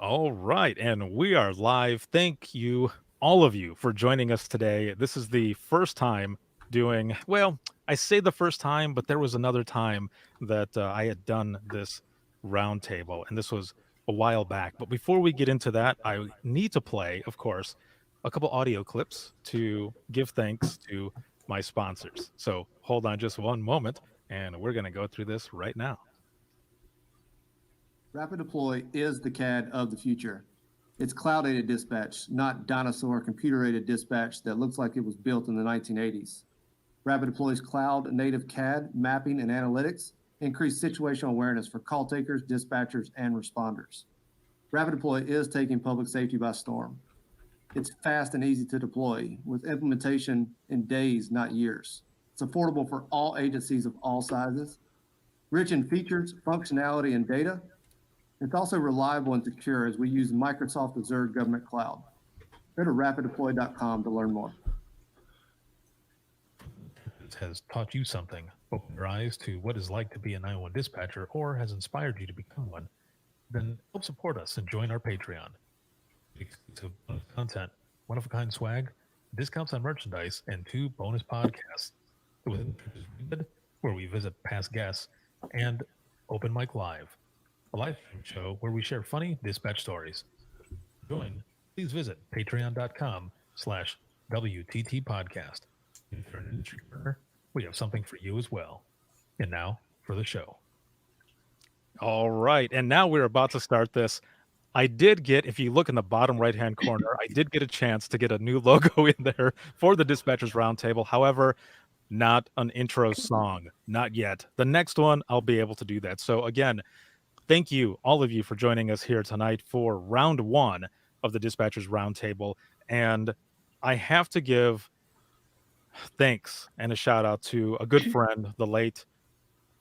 All right, and we are live. Thank you, all of you, for joining us today. This is the first time doing, well, I say the first time, but there was another time that I had done this roundtable, and this was a while back. But before we get into that, I need to play, of course, a couple audio clips to give thanks to my sponsors. So hold on just one moment, and we're going to go through this right now. Rapid Deploy is the CAD of the future. It's cloud-aided dispatch, not dinosaur computer-aided dispatch that looks like it was built in the 1980s. Rapid Deploy's cloud-native CAD, mapping, and analytics increase situational awareness for call takers, dispatchers, and responders. Rapid Deploy is taking public safety by storm. It's fast and easy to deploy, with implementation in days, not years. It's affordable for all agencies of all sizes. Rich in features, functionality, and data, it's also reliable and secure as we use Microsoft Azure Government Cloud. Go to rapiddeploy.com to learn more. Has taught you something, opened your eyes to what it's like to be a 911 dispatcher, or has inspired you to become one, then help support us and join our Patreon. Exclusive bonus content, one-of-a-kind swag, discounts on merchandise, and 2 bonus podcasts where we visit past guests, and Open Mic Live, a live show where we share funny dispatch stories. To join, please visit patreon.com/WTT podcast. If you're an industry partner, we have something for you as well. And now for the show. All right. And now we're about to start this. I did get, if you look in the bottom right-hand corner, I did get a chance to get a new logo in there for the Dispatchers Roundtable. However, not an intro song. Not yet. The next one, I'll be able to do that. So again, thank you, all of you, for joining us here tonight for round 1 of the Dispatchers Roundtable. And I have to give thanks and a shout out to a good friend, the late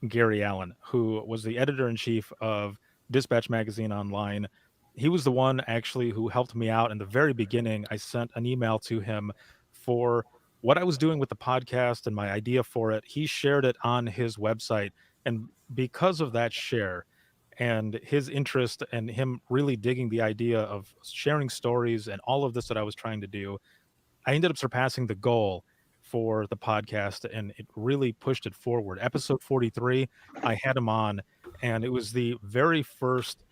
Gary Allen, who was the editor-in-chief of Dispatch Magazine Online. He was the one actually who helped me out in the very beginning. I sent an email to him for what I was doing with the podcast and my idea for it. He shared it on his website. And because of that share and his interest and him really digging the idea of sharing stories and all of this that I was trying to do, I ended up surpassing the goal for the podcast, and it really pushed it forward. Episode 43, I had him on, and it was the very first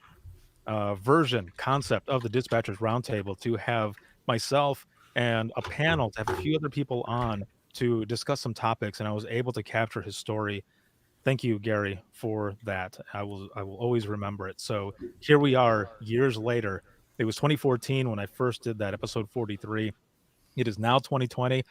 version concept of the Dispatchers Roundtable to have myself and a panel to have a few other people on to discuss some topics, and I was able to capture his story. Thank you, Gary, for that. I will always remember it. So here we are years later. It was 2014 when I first did that episode 43. It is now 2020.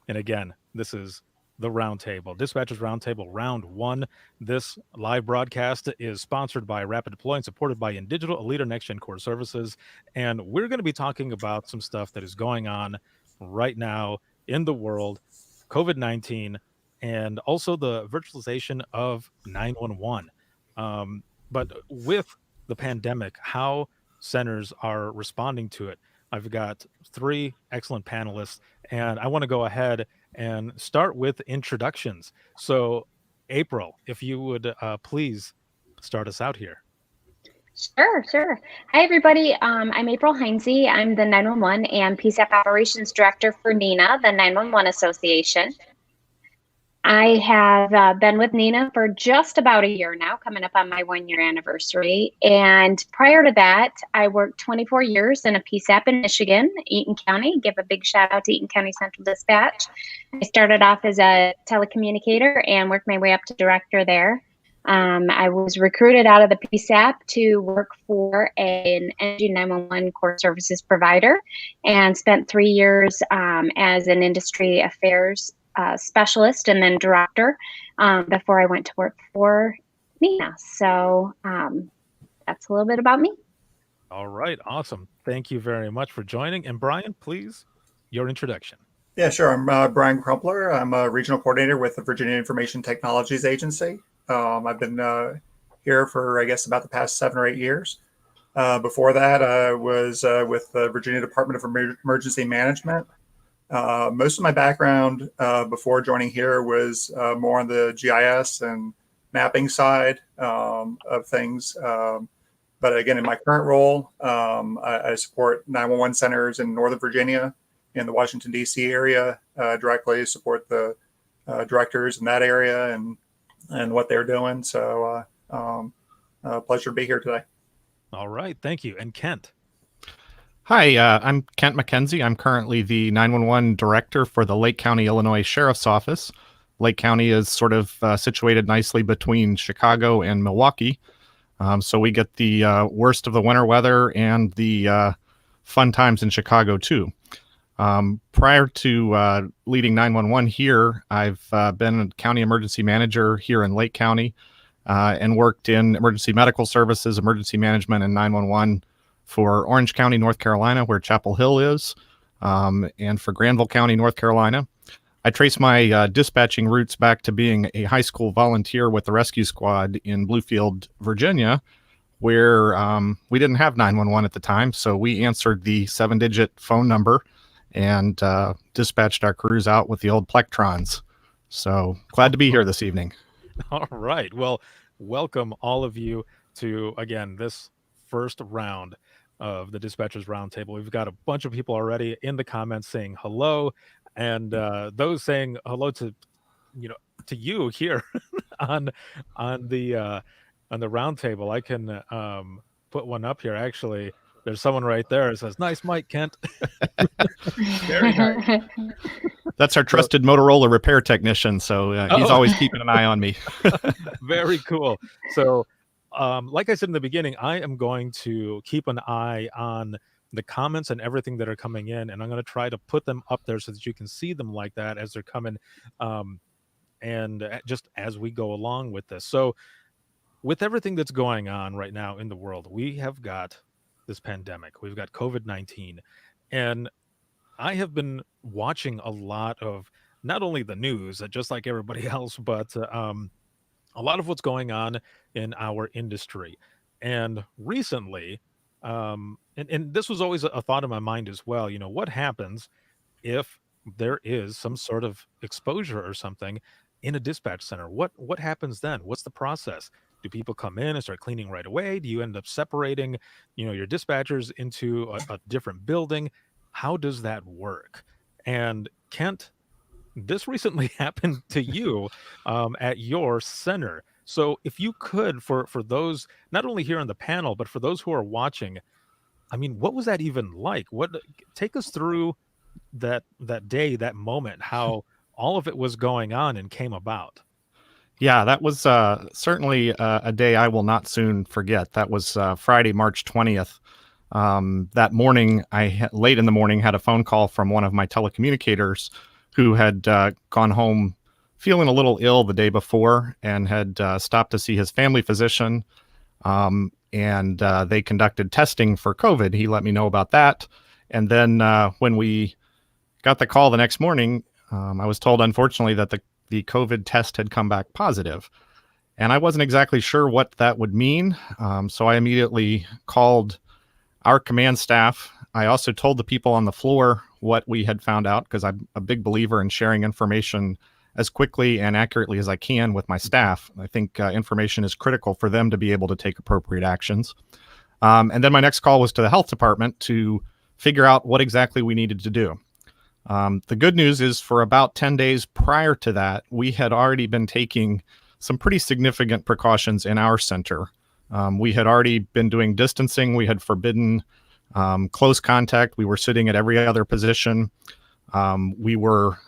And again, this is the Roundtable, Dispatchers Roundtable Round 1. This live broadcast is sponsored by Rapid Deploy and supported by INdigital, a leader Next Gen Core Services. And we're going to be talking about some stuff that is going on right now in the world, COVID-19, and also the virtualization of 911. But with the pandemic, how centers are responding to it. I've got 3 excellent panelists, and I want to go ahead and start with introductions. So, April, if you would please start us out here. Sure. Hi, everybody. I'm April Heinze. I'm the 911 and PSAP Operations Director for NENA, the 911 Association. I have been with NENA for just about a year now, coming up on my 1-year anniversary. And prior to that, I worked 24 years in a PSAP in Michigan, Eaton County. Give a big shout out to Eaton County Central Dispatch. I started off as a telecommunicator and worked my way up to director there. I was recruited out of the PSAP to work for an NG 911 core services provider and spent 3 years as an industry affairs specialist and then director before I went to work for NENA. So that's a little bit about me. All right, awesome. Thank you very much for joining. And Brian, please, your introduction. Yeah, sure. I'm Brian Crumpler. I'm a regional coordinator with the Virginia Information Technologies Agency. I've been here for, I guess, about the past 7 or 8 years. Before that, I was with the Virginia Department of Emergency Management. Most of my background before joining here was more on the GIS and mapping side of things. But again, in my current role, I support 911 centers in Northern Virginia, in the Washington, D.C. area, directly support the directors in that area and what they're doing. So pleasure to be here today. All right. Thank you. And Kent. Hi, I'm Kent McKenzie. I'm currently the 911 director for the Lake County, Illinois Sheriff's Office. Lake County is sort of situated nicely between Chicago and Milwaukee. So we get the worst of the winter weather and the fun times in Chicago too. Prior to leading 911 here, I've been a county emergency manager here in Lake County and worked in emergency medical services, emergency management, and 911 for Orange County, North Carolina, where Chapel Hill is, and for Granville County, North Carolina. I trace my dispatching roots back to being a high school volunteer with the rescue squad in Bluefield, Virginia, where we didn't have 911 at the time. So we answered the 7-digit phone number and dispatched our crews out with the old plectrons. So glad to be here this evening. All right. Well, welcome all of you to, again, this first round of the Dispatchers Roundtable. We've got a bunch of people already in the comments saying hello, and those saying hello to you here on the roundtable. I can put one up here. Actually, there's someone right there that says, "Nice mic, Kent." Very nice. That's our trusted Motorola repair technician, so he's always keeping an eye on me. Very cool. So like I said in the beginning, I am going to keep an eye on the comments and everything that are coming in, and I'm going to try to put them up there so that you can see them like that as they're coming, and just as we go along with this. So with everything that's going on right now in the world, we have got this pandemic. We've got COVID-19, and I have been watching a lot of not only the news, just like everybody else, but a lot of what's going on in our industry. And recently, and this was always a thought in my mind as well, what happens if there is some sort of exposure or something in a dispatch center? What happens then? What's the process? Do people come in and start cleaning right away? Do you end up separating, your dispatchers into a different building? How does that work? And Kent, this recently happened to you at your center. So if you could, for those not only here on the panel, but for those who are watching, I mean, what was that even like? Take us through that day, that moment, how all of it was going on and came about. Yeah, that was certainly a day I will not soon forget. That was Friday, March 20th. That morning, late in the morning, had a phone call from one of my telecommunicators who had gone home feeling a little ill the day before and had stopped to see his family physician. And they conducted testing for COVID. He let me know about that. And then when we got the call the next morning, I was told, unfortunately, that the COVID test had come back positive. And I wasn't exactly sure what that would mean. So I immediately called our command staff. I also told the people on the floor what we had found out, because I'm a big believer in sharing information as quickly and accurately as I can with my staff. I think information is critical for them to be able to take appropriate actions. And then my next call was to the health department to figure out what exactly we needed to do. The good news is, for about 10 days prior to that, we had already been taking some pretty significant precautions in our center. We had already been doing distancing. We had forbidden close contact. We were sitting at every other position. We were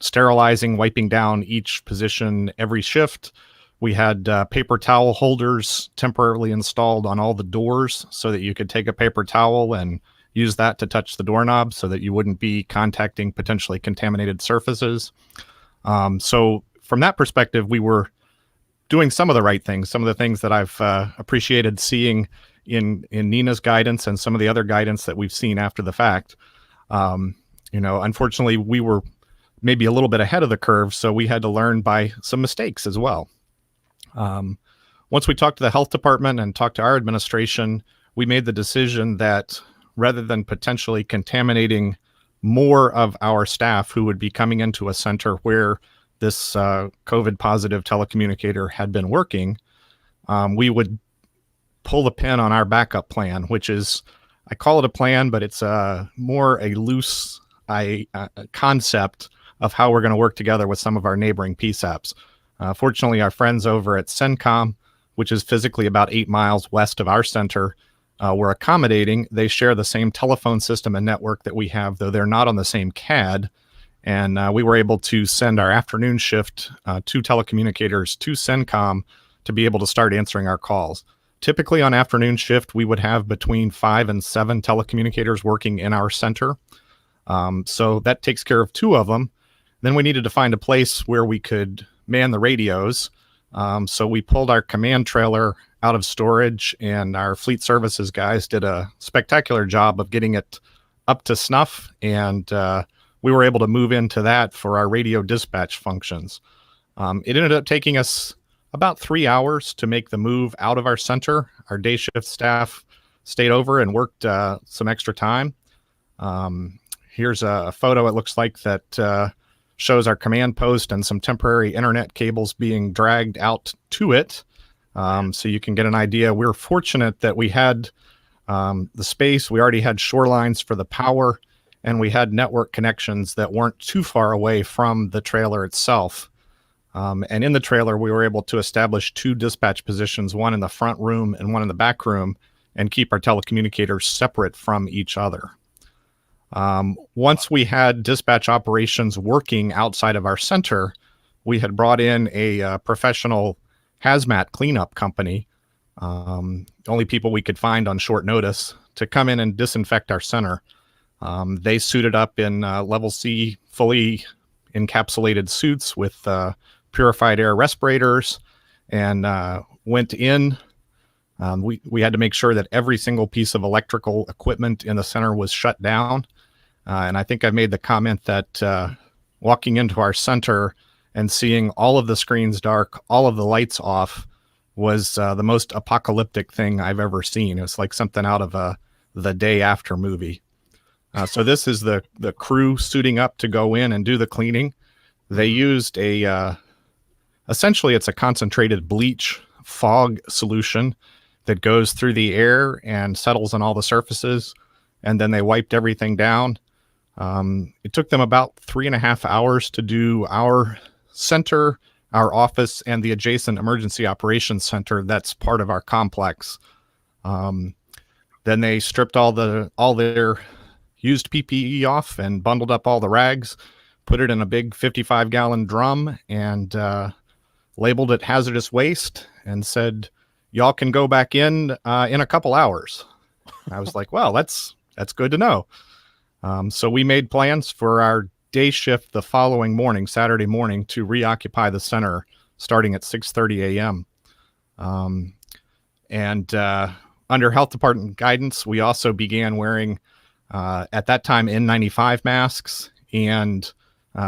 sterilizing, wiping down each position every shift. We had paper towel holders temporarily installed on all the doors so that you could take a paper towel and use that to touch the doorknob so that you wouldn't be contacting potentially contaminated surfaces. So from that perspective, we were doing some of the right things, some of the things that I've appreciated seeing in NENA's guidance and some of the other guidance that we've seen after the fact. Unfortunately, we were maybe a little bit ahead of the curve, so we had to learn by some mistakes as well. Once we talked to the health department and talked to our administration, we made the decision that rather than potentially contaminating more of our staff who would be coming into a center where this COVID positive telecommunicator had been working, we would pull the pin on our backup plan, which is, I call it a plan, but it's more a loose concept of how we're going to work together with some of our neighboring PSAPs. Fortunately, our friends over at CENTCOM, which is physically about 8 miles west of our center, were accommodating. They share the same telephone system and network that we have, though they're not on the same CAD. And we were able to send our afternoon shift 2 telecommunicators to CENTCOM to be able to start answering our calls. Typically on afternoon shift, we would have between 5 and 7 telecommunicators working in our center. So that takes care of 2 of them. Then we needed to find a place where we could man the radios. So we pulled our command trailer out of storage, and our fleet services guys did a spectacular job of getting it up to snuff. And we were able to move into that for our radio dispatch functions. It ended up taking us about 3 hours to make the move out of our center. Our day shift staff stayed over and worked some extra time. Here's a photo, it looks like, that shows our command post and some temporary internet cables being dragged out to it. So you can get an idea. We're fortunate that we had the space. We already had shorelines for the power, and we had network connections that weren't too far away from the trailer itself. And in the trailer, we were able to establish 2 dispatch positions, one in the front room and one in the back room, and keep our telecommunicators separate from each other. Once we had dispatch operations working outside of our center, we had brought in a professional hazmat cleanup company, only people we could find on short notice, to come in and disinfect our center. They suited up in level C, fully encapsulated suits with purified air respirators, and went in. We had to make sure that every single piece of electrical equipment in the center was shut down. And I think I made the comment that walking into our center and seeing all of the screens dark, all of the lights off, was the most apocalyptic thing I've ever seen. It was like something out of the Day After movie. So this is the crew suiting up to go in and do the cleaning. They used essentially it's a concentrated bleach fog solution that goes through the air and settles on all the surfaces. And then they wiped everything down. It took them about 3.5 hours to do our center, our office, and the adjacent emergency operations center that's part of our complex. Then they stripped all their used PPE off and bundled up all the rags, put it in a big 55-gallon drum, and labeled it hazardous waste, and said, "Y'all can go back in a couple hours." I was like, well, that's good to know. So we made plans for our day shift the following morning, Saturday morning, to reoccupy the center starting at 6:30 a.m. And under health department guidance, we also began wearing, at that time, N95 masks, and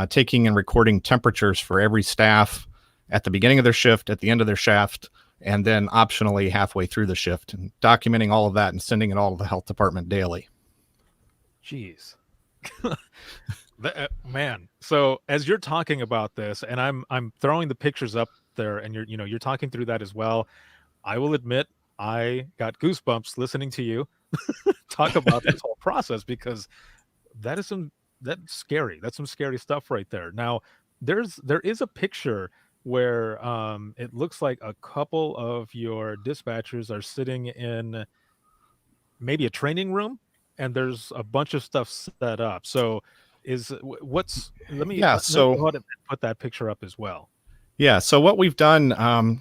taking and recording temperatures for every staff at the beginning of their shift, at the end of their shift, and then optionally halfway through the shift, and documenting all of that and sending it all to the health department daily. Jeez. Man. So as you're talking about this, and I'm throwing the pictures up there, and you're talking through that as well, I will admit I got goosebumps listening to you talk about this whole process, because that's scary. That's some scary stuff right there. Now, there is a picture where it looks like a couple of your dispatchers are sitting in maybe a training room, and there's a bunch of stuff set up. So let me go ahead and put that picture up as well. Yeah. So what we've done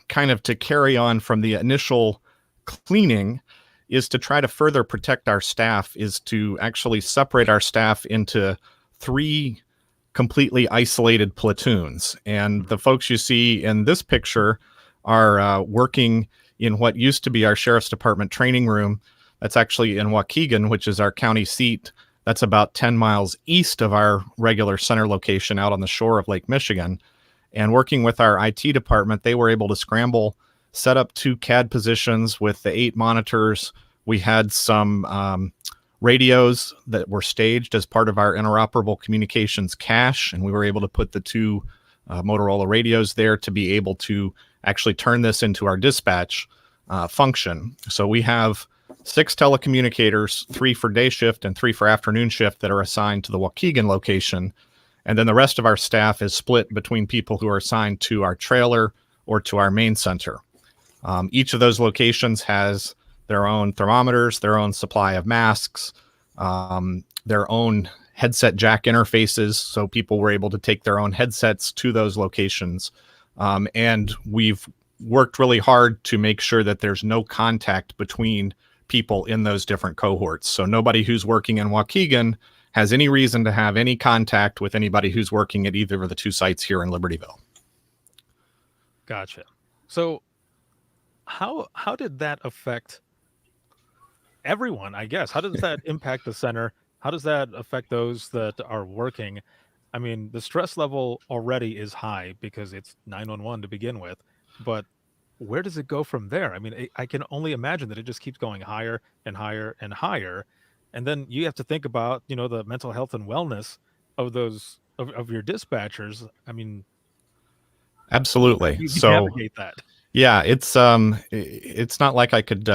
kind of to carry on from the initial cleaning is to try to further protect our staff, is to actually separate our staff into 3 completely isolated platoons. And the folks you see in this picture are working in what used to be our sheriff's department training room. That's actually in Waukegan, which is our county seat. That's about 10 miles east of our regular center location out on the shore of Lake Michigan. And working with our IT department, they were able to scramble, set up 2 CAD positions with the 8 monitors. We had some radios that were staged as part of our interoperable communications cache, and we were able to put the 2 Motorola radios there to be able to actually turn this into our dispatch. function. So we have 6 telecommunicators, 3 for day shift and 3 for afternoon shift, that are assigned to the Waukegan location. And then the rest of our staff is split between people who are assigned to our trailer or to our main center. Each of those locations has their own thermometers, their own supply of masks, their own headset jack interfaces. So people were able to take their own headsets to those locations. And we've worked really hard to make sure that there's no contact between people in those different cohorts. So nobody who's working in Waukegan has any reason to have any contact with anybody who's working at either of the 2 sites here in Libertyville. Gotcha. So how did that affect everyone, I guess? How does that impact the center? How does that affect those that are working? I mean, the stress level already is high because it's 911 to begin with, but where does it go from there? I mean, I can only imagine that it just keeps going higher and higher and higher. And then you have to think about, the mental health and wellness of those of your dispatchers. I mean, Absolutely. you So navigate that. yeah, it's not like I could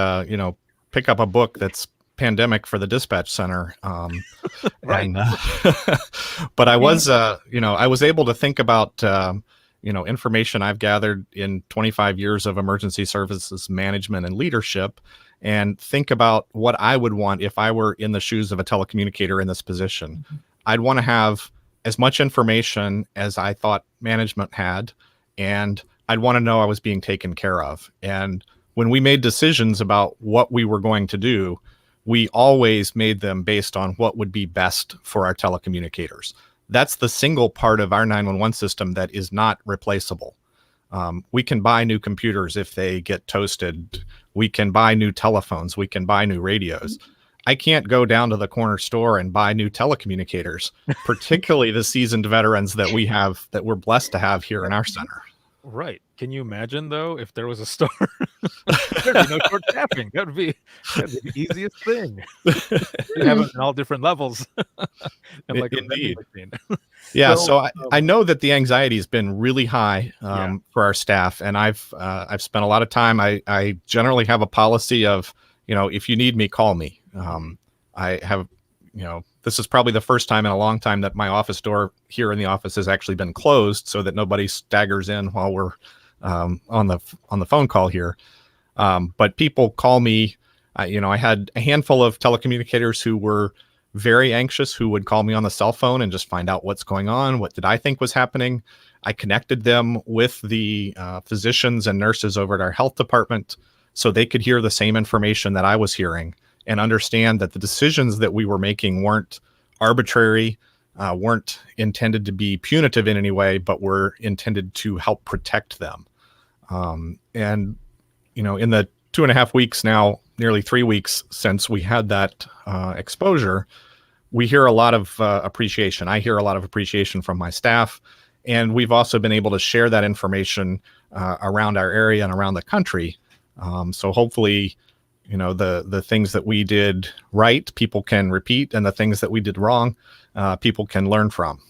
pick up a book that's pandemic for the dispatch center. Right. And, but I was I was able to think about information I've gathered in 25 years of emergency services management and leadership, and think about what I would want if I were in the shoes of a telecommunicator in this position. I'd want to have as much information as I thought management had, and I'd want to know I was being taken care of. And when we made decisions about what we were going to do, we always made them based on what would be best for our telecommunicators. That's the single part of our 911 system that is not replaceable. We can buy new computers if they get toasted. We can buy new telephones. We can buy new radios. I can't go down to the corner store and buy new telecommunicators, particularly the seasoned veterans that we have, that we're blessed to have here in our center. Right. Can you imagine, though, if there was a store? There'd be no short staffing. That'd be the easiest thing. You have it in all different levels. And like Indeed. a vending machine. Yeah, so I know that the anxiety has been really high Yeah. for our staff, and I've spent a lot of time. I generally have a policy of, if you need me, call me. I have, this is probably the first time in a long time that my office door here in the office has actually been closed, so that nobody staggers in while we're on the phone call here. But people call me. I had a handful of telecommunicators who were very anxious, who would call me on the cell phone and just find out what's going on. What did I think was happening? I connected them with the physicians and nurses over at our health department so they could hear the same information that I was hearing and understand that the decisions that we were making weren't arbitrary, weren't intended to be punitive in any way, but were intended to help protect them. And, in the 2.5 weeks now, nearly 3 weeks since we had that exposure, we hear a lot of appreciation. I hear a lot of appreciation from my staff, and we've also been able to share that information around our area and around the country. So hopefully, the things that we did right, people can repeat, and the things that we did wrong, people can learn from.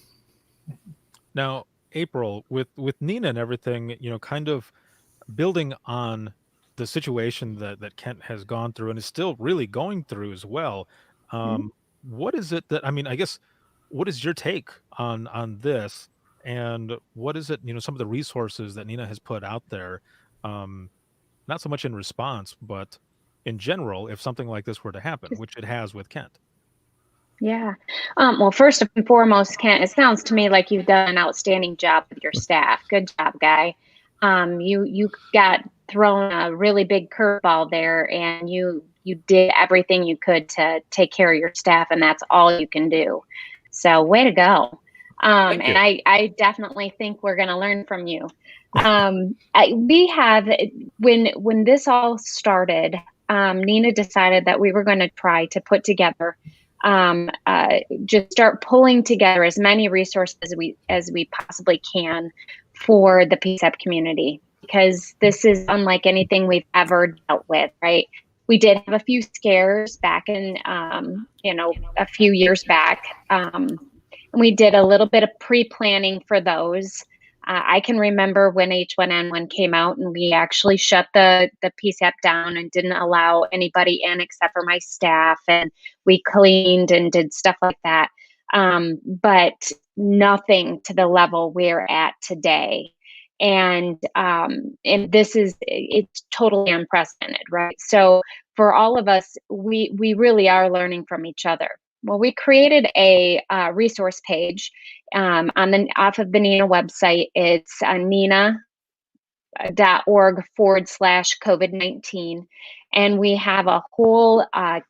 Now, April, with NENA and everything, kind of building on the situation that Kent has gone through and is still really going through as well. What is it that, I guess, what is your take on this, and what is it, some of the resources that NENA has put out there, not so much in response, but in general, if something like this were to happen, which it has with Kent? Yeah. Well, first and foremost, Kent, it sounds to me like you've done an outstanding job with your staff. Good job, guy. You got thrown a really big curveball there, and you did everything you could to take care of your staff, and that's all you can do. So way to go. And I definitely think we're going to learn from you. We have, when this all started, NENA decided that we were going to try to put together, just start pulling together as many resources as we possibly can for the PSAP community, because this is unlike anything we've ever dealt with, right? We did have a few scares back in, a few years back. And we did a little bit of pre-planning for those. I can remember when H1N1 came out and we actually shut the PSAP down and didn't allow anybody in except for my staff, and we cleaned and did stuff like that. But nothing to the level we're at today. And it's totally unprecedented, right? So for all of us, we really are learning from each other. Well, we created a resource page off of the NENA website. It's nena.org/COVID-19. And we have a whole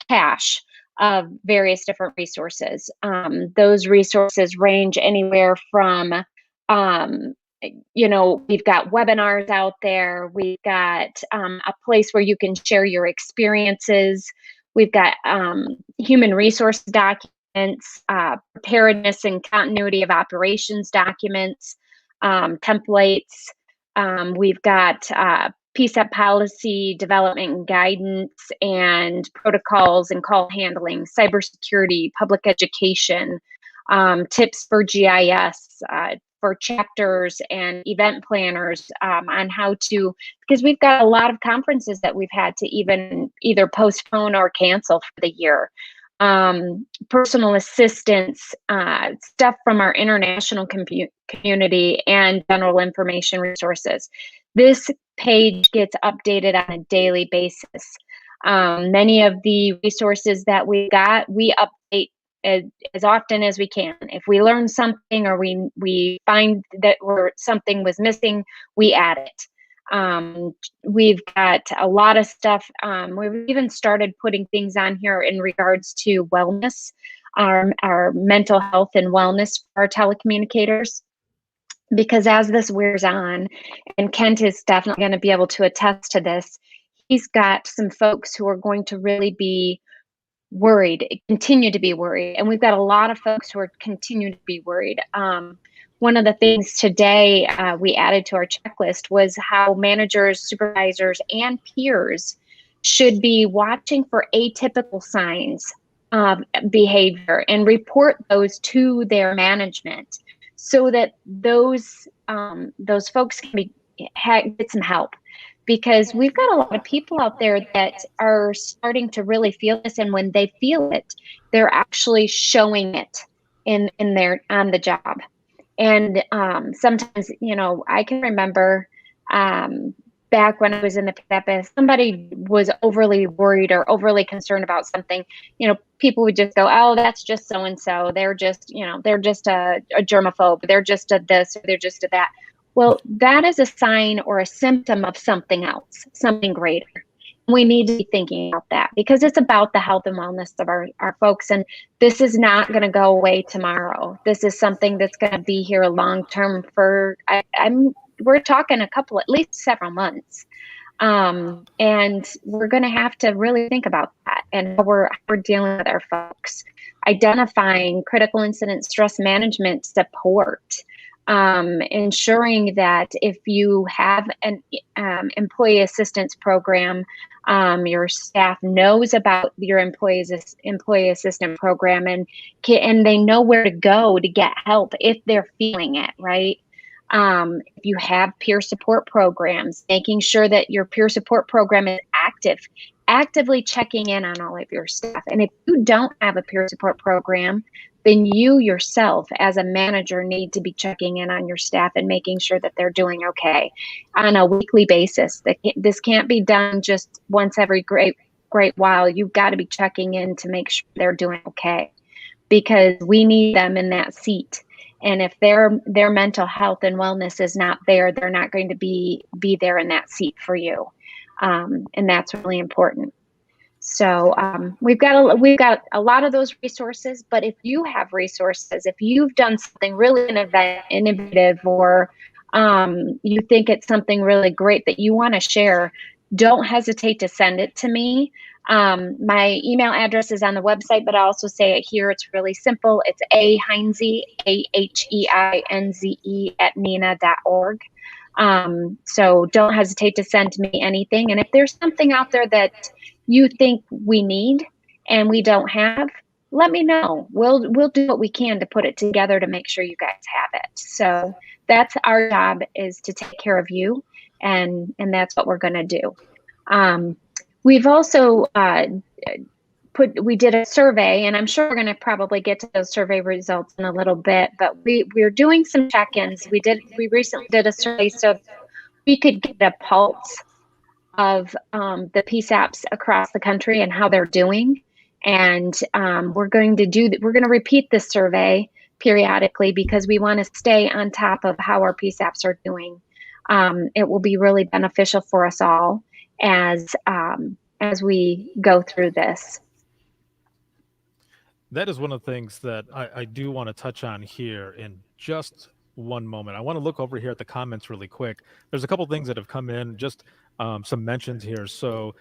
cache of various different resources. Those resources range anywhere from, we've got webinars out there. We've got a place where you can share your experiences. We've got human resource documents, preparedness and continuity of operations documents, templates. We've got PSAP policy development and guidance and protocols and call handling, cybersecurity, public education, tips for GIS, for chapters and event planners on how to, because we've got a lot of conferences that we've had to either postpone or cancel for the year. Personal assistance, stuff from our international community, and general information resources. This page gets updated on a daily basis. Many of the resources that we got, we update as often as we can. If we learn something or we find that something was missing, we add it. We've got a lot of stuff. We've even started putting things on here in regards to wellness, our mental health and wellness for our telecommunicators. Because as this wears on, and Kent is definitely going to be able to attest to this, he's got some folks who are going to really be worried, continue to be worried. And we've got a lot of folks who are continue to be worried. One of the things today we added to our checklist was how managers, supervisors, and peers should be watching for atypical signs of behavior and report those to their management so that those folks can get some help. Because we've got a lot of people out there that are starting to really feel this, and when they feel it, they're actually showing it on the job. And sometimes, I can remember back when I was in the PSAP, somebody was overly worried or overly concerned about something, people would just go, oh, that's just so-and-so. They're just, they're just a germaphobe. They're just a this, or they're just a that. Well, that is a sign or a symptom of something else, something greater. We need to be thinking about that because it's about the health and wellness of our folks. And this is not going to go away tomorrow. This is something that's going to be here long term for, we're talking at least several months. And we're going to have to really think about that and how we're dealing with our folks, identifying critical incident stress management support. Ensuring that if you have an employee assistance program, your staff knows about your employee assistance program and they know where to go to get help if they're feeling it, right? If you have peer support programs, making sure that your peer support program is actively checking in on all of your staff. And if you don't have a peer support program, then you yourself as a manager need to be checking in on your staff and making sure that they're doing okay on a weekly basis. This can't be done just once every great while. You've got to be checking in to make sure they're doing okay, because we need them in that seat. And if their mental health and wellness is not there, they're not going to be there in that seat for you. And that's really important. So we've got a lot of those resources, but if you have resources, if you've done something really innovative, or you think it's something really great that you want to share, don't hesitate to send it to me. My email address is on the website, but I also say it here. It's really simple. It's Heinze, AHEINZE @nena.org. So don't hesitate to send me anything. And if there's something out there that you think we need and we don't have, let me know. We'll do what we can to put it together to make sure you guys have it. So that's our job, is to take care of you, and that's what we're going to do. We've also we did a survey, and I'm sure we're going to probably get to those survey results in a little bit, but we're doing some check-ins. We recently did a survey so we could get a pulse of the PSAPs across the country and how they're doing. And we're going to repeat this survey periodically because we want to stay on top of how our PSAPs are doing. It will be really beneficial for us all as we go through this. That is one of the things that I do want to touch on here in just one moment. I want to look over here at the comments really quick. There's a couple things that have come in, just some mentions here. So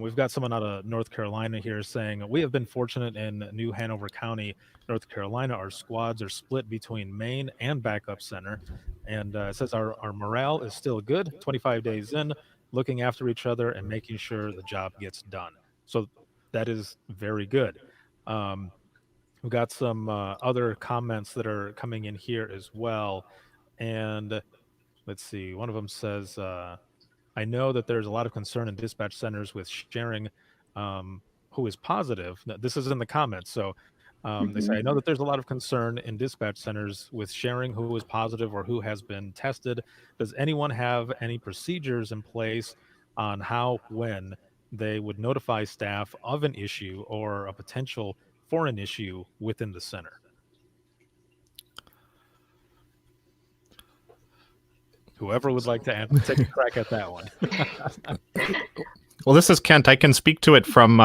we've got someone out of North Carolina here saying, we have been fortunate in New Hanover County, North Carolina. Our squads are split between main and backup center. And it says our morale is still good, 25 days in, looking after each other and making sure the job gets done. So that is very good. We've got some other comments that are coming in here as well. And let's see, one of them says, I know that there's a lot of concern in dispatch centers with sharing who is positive. Now, this is in the comments. So they say, I know that there's a lot of concern in dispatch centers with sharing who is positive or who has been tested. Does anyone have any procedures in place on how, when they would notify staff of an issue or a potential for an issue within the center? Whoever would like to take a crack at that one. Well, this is Kent. I can speak to it from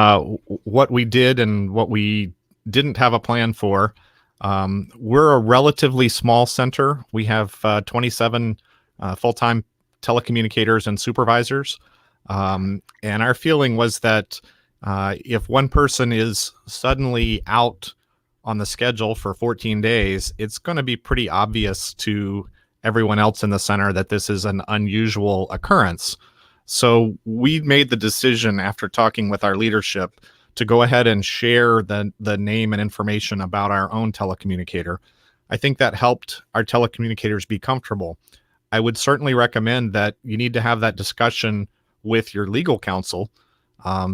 what we did and what we didn't have a plan for. We're a relatively small center. We have 27 full-time telecommunicators and supervisors. And our feeling was that if one person is suddenly out on the schedule for 14 days, it's going to be pretty obvious to everyone else in the center that this is an unusual occurrence. So we made the decision, after talking with our leadership, to go ahead and share the name and information about our own telecommunicator. I think that helped our telecommunicators be comfortable. I would certainly recommend that you need to have that discussion with your legal counsel,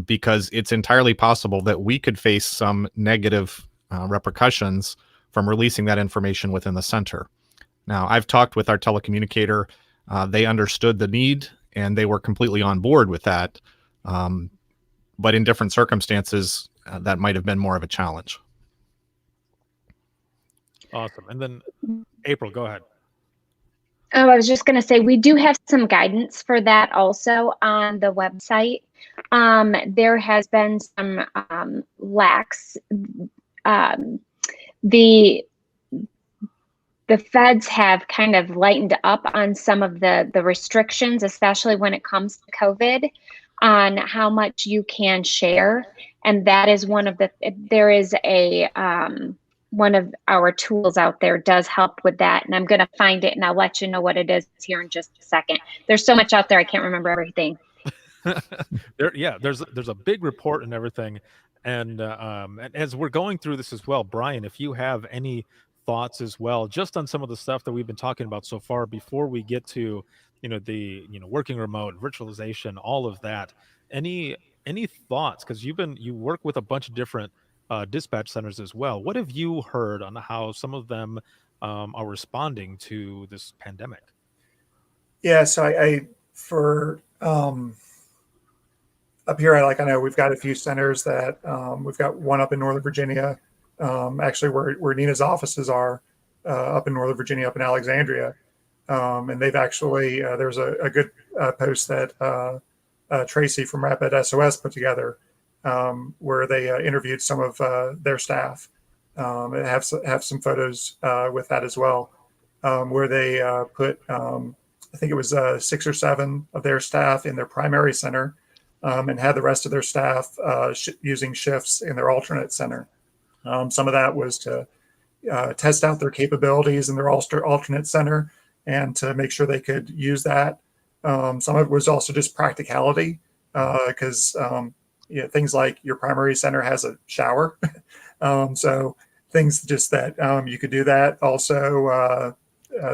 because it's entirely possible that we could face some negative repercussions from releasing that information within the center. Now, I've talked with our telecommunicator. They understood the need and they were completely on board with that. But in different circumstances, that might have been more of a challenge. Awesome. And then April, go ahead. Oh, I was just going to say, we do have some guidance for that also on the website. There has been some lax. The feds have kind of lightened up on some of the restrictions, especially when it comes to COVID, on how much you can share. And that is one of one of our tools out there does help with that. And I'm going to find it and I'll let you know what it is here in just a second. There's so much out there, I can't remember everything. There's a big report and everything. And as we're going through this as well, Brian, if you have any thoughts as well, just on some of the stuff that we've been talking about so far, before we get to, the working remote, virtualization, all of that, any thoughts? Because you work with a bunch of different dispatch centers as well. What have you heard on how some of them are responding to this pandemic? Yeah, so I for up here, I know we've got a few centers that we've got one up in Northern Virginia, actually where NENA's offices are, up in Northern Virginia, up in Alexandria. And they've actually, there's a good post that Tracy from Rapid SOS put together, where they interviewed some of their staff, and have some photos with that as well, where they put, I think it was 6 or 7 of their staff in their primary center, and had the rest of their staff using shifts in their alternate center. Some of that was to test out their capabilities in their alternate center and to make sure they could use that. Some of it was also just practicality, because things like your primary center has a shower, So things just that you could do that. Also,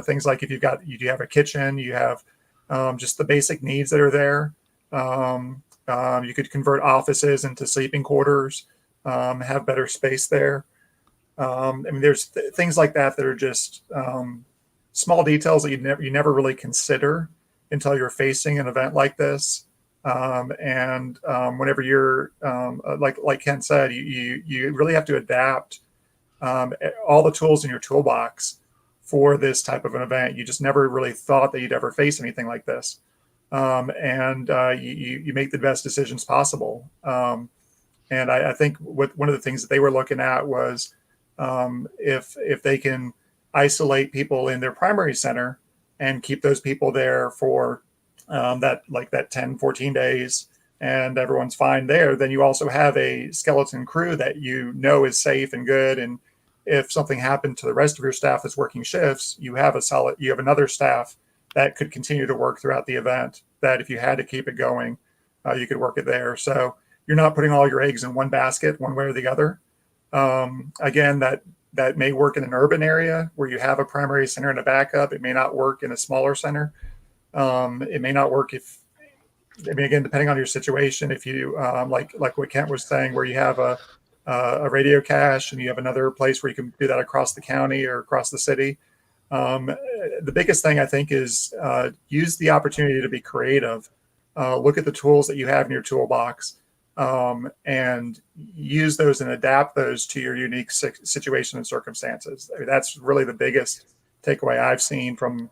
things like if you have a kitchen, you have just the basic needs that are there. You could convert offices into sleeping quarters, have better space there. I mean, there's things like that that are just small details that you never really consider until you're facing an event like this. Whenever you're like Ken said, you really have to adapt all the tools in your toolbox for this type of an event. You just never really thought that you'd ever face anything like this, you make the best decisions possible. And I think one of the things that they were looking at was if they can isolate people in their primary center and keep those people there for that 10, 14 days, and everyone's fine there, then you also have a skeleton crew that you know is safe and good. And if something happened to the rest of your staff that's working shifts, you have another staff that could continue to work throughout the event, that if you had to keep it going, you could work it there. So you're not putting all your eggs in one basket, one way or the other. Again, that may work in an urban area where you have a primary center and a backup. It may not work in a smaller center. It may not work again, depending on your situation, if you, like what Kent was saying, where you have a radio cache and you have another place where you can do that across the county or across the city. The biggest thing I think is use the opportunity to be creative. Look at the tools that you have in your toolbox, and use those and adapt those to your unique situation and circumstances. I mean, that's really the biggest takeaway I've seen from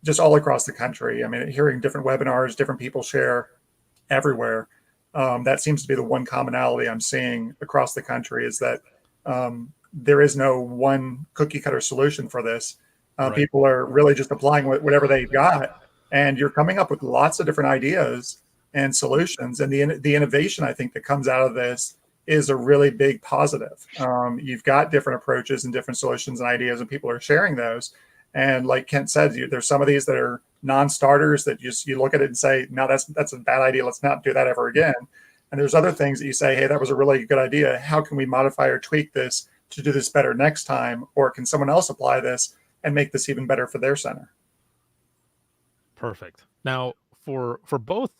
just all across the country. I mean, hearing different webinars, different people share everywhere. That seems to be the one commonality I'm seeing across the country, is that there is no one cookie cutter solution for this. Right. People are really just applying whatever they've got, and you're coming up with lots of different ideas and solutions. And the innovation, I think, that comes out of this is a really big positive. You've got different approaches and different solutions and ideas, and people are sharing those. And like Kent said, there's some of these that are non-starters that you look at it and say, no, that's a bad idea. Let's not do that ever again. And there's other things that you say, hey, that was a really good idea. How can we modify or tweak this to do this better next time? Or can someone else apply this and make this even better for their center? Perfect. Now, for both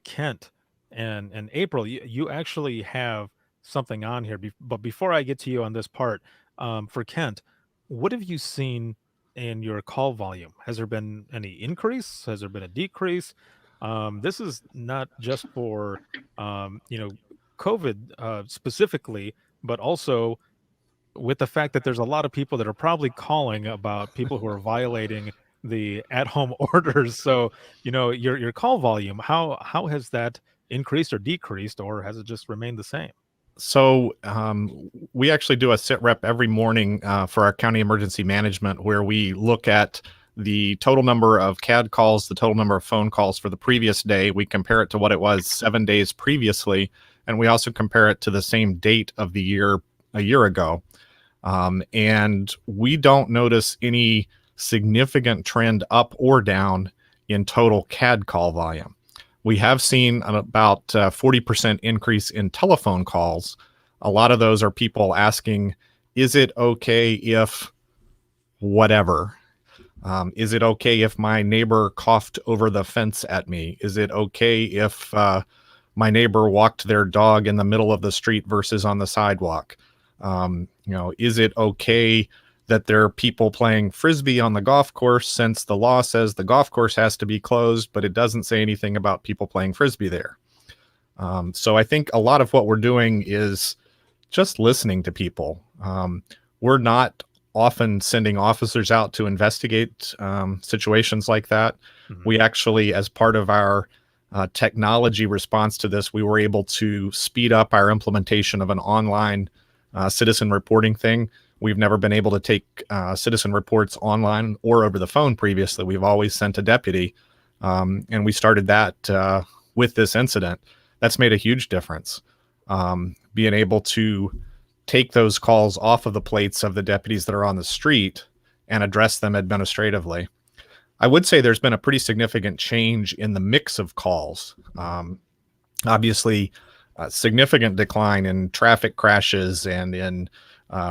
Kent and April, you actually have something on here. But before I get to you on this part, for Kent, what have you seen in your call volume? Has there been any increase? Has there been a decrease? This is not just for COVID specifically, but also with the fact that there's a lot of people that are probably calling about people who are violating the at-home orders. So, your call volume, how has that increased or decreased, or has it just remained the same? So we actually do a sit rep every morning for our county emergency management, where we look at the total number of CAD calls, the total number of phone calls for the previous day. We compare it to what it was 7 days previously, and we also compare it to the same date of the year a year ago. And we don't notice any significant trend up or down in total CAD call volume. We have seen about 40% increase in telephone calls. A lot of those are people asking, is it okay if whatever? Is it okay if my neighbor coughed over the fence at me? Is it okay if my neighbor walked their dog in the middle of the street versus on the sidewalk? Is it okay that there are people playing Frisbee on the golf course, since the law says the golf course has to be closed, but it doesn't say anything about people playing Frisbee there. So I think a lot of what we're doing is just listening to people. We're not often sending officers out to investigate situations like that. Mm-hmm. We actually, as part of our technology response to this, we were able to speed up our implementation of an online citizen reporting thing. We've never been able to take citizen reports online or over the phone previously. We've always sent a deputy, and we started that with this incident. That's made a huge difference. Being able to take those calls off of the plates of the deputies that are on the street and address them administratively. I would say there's been a pretty significant change in the mix of calls. Obviously, significant decline in traffic crashes and in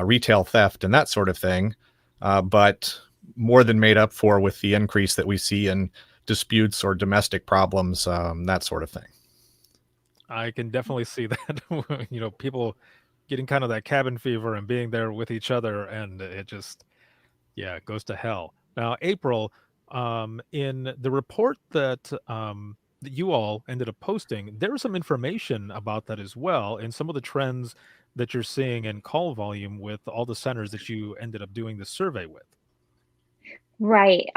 retail theft and that sort of thing, but more than made up for with the increase that we see in disputes or domestic problems, that sort of thing. I can definitely see that. People getting kind of that cabin fever and being there with each other, and it just, yeah, it goes to hell. Now, April, in the report that you all ended up posting, there was some information about that as well, and some of the trends that you're seeing in call volume with all the centers that you ended up doing the survey with. Right.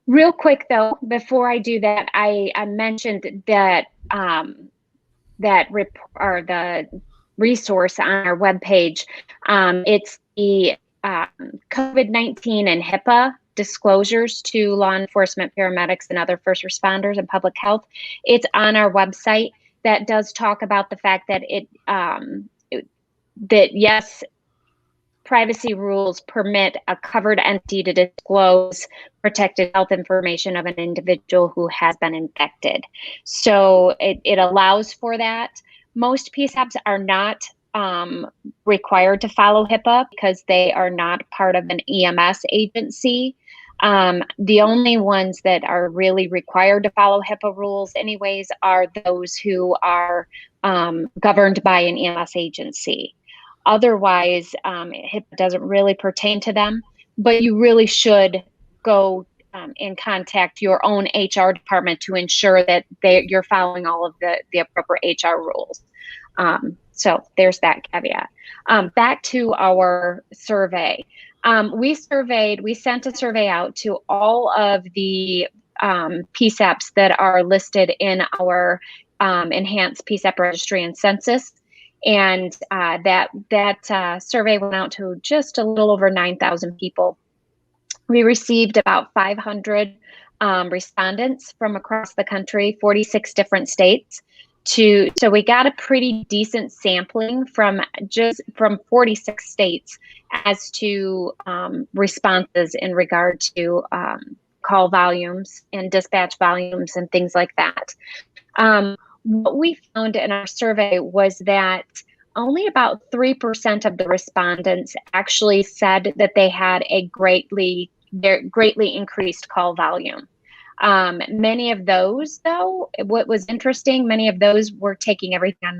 Real quick though, before I do that, I mentioned that or the resource on our webpage. It's the COVID-19 and HIPAA disclosures to law enforcement, paramedics, and other first responders and public health. It's on our website. That does talk about the fact that that yes, privacy rules permit a covered entity to disclose protected health information of an individual who has been infected. So it allows for that. Most PSAPs are not required to follow HIPAA because they are not part of an EMS agency. The only ones that are really required to follow HIPAA rules anyways are those who are governed by an EMS agency. Otherwise, HIPAA doesn't really pertain to them, but you really should go and contact your own HR department to ensure that you're following all of the appropriate HR rules. So there's that caveat. Back to our survey. We sent a survey out to all of the PSAPs that are listed in our enhanced PSAP registry and census. And that survey went out to just a little over 9,000 people. We received about 500 respondents from across the country, 46 different states. So we got a pretty decent sampling from 46 states as to responses in regard to call volumes and dispatch volumes and things like that. What we found in our survey was that only about 3% of the respondents actually said that they had a greatly increased call volume. Many of those, though, what was interesting, many of those were taking everything on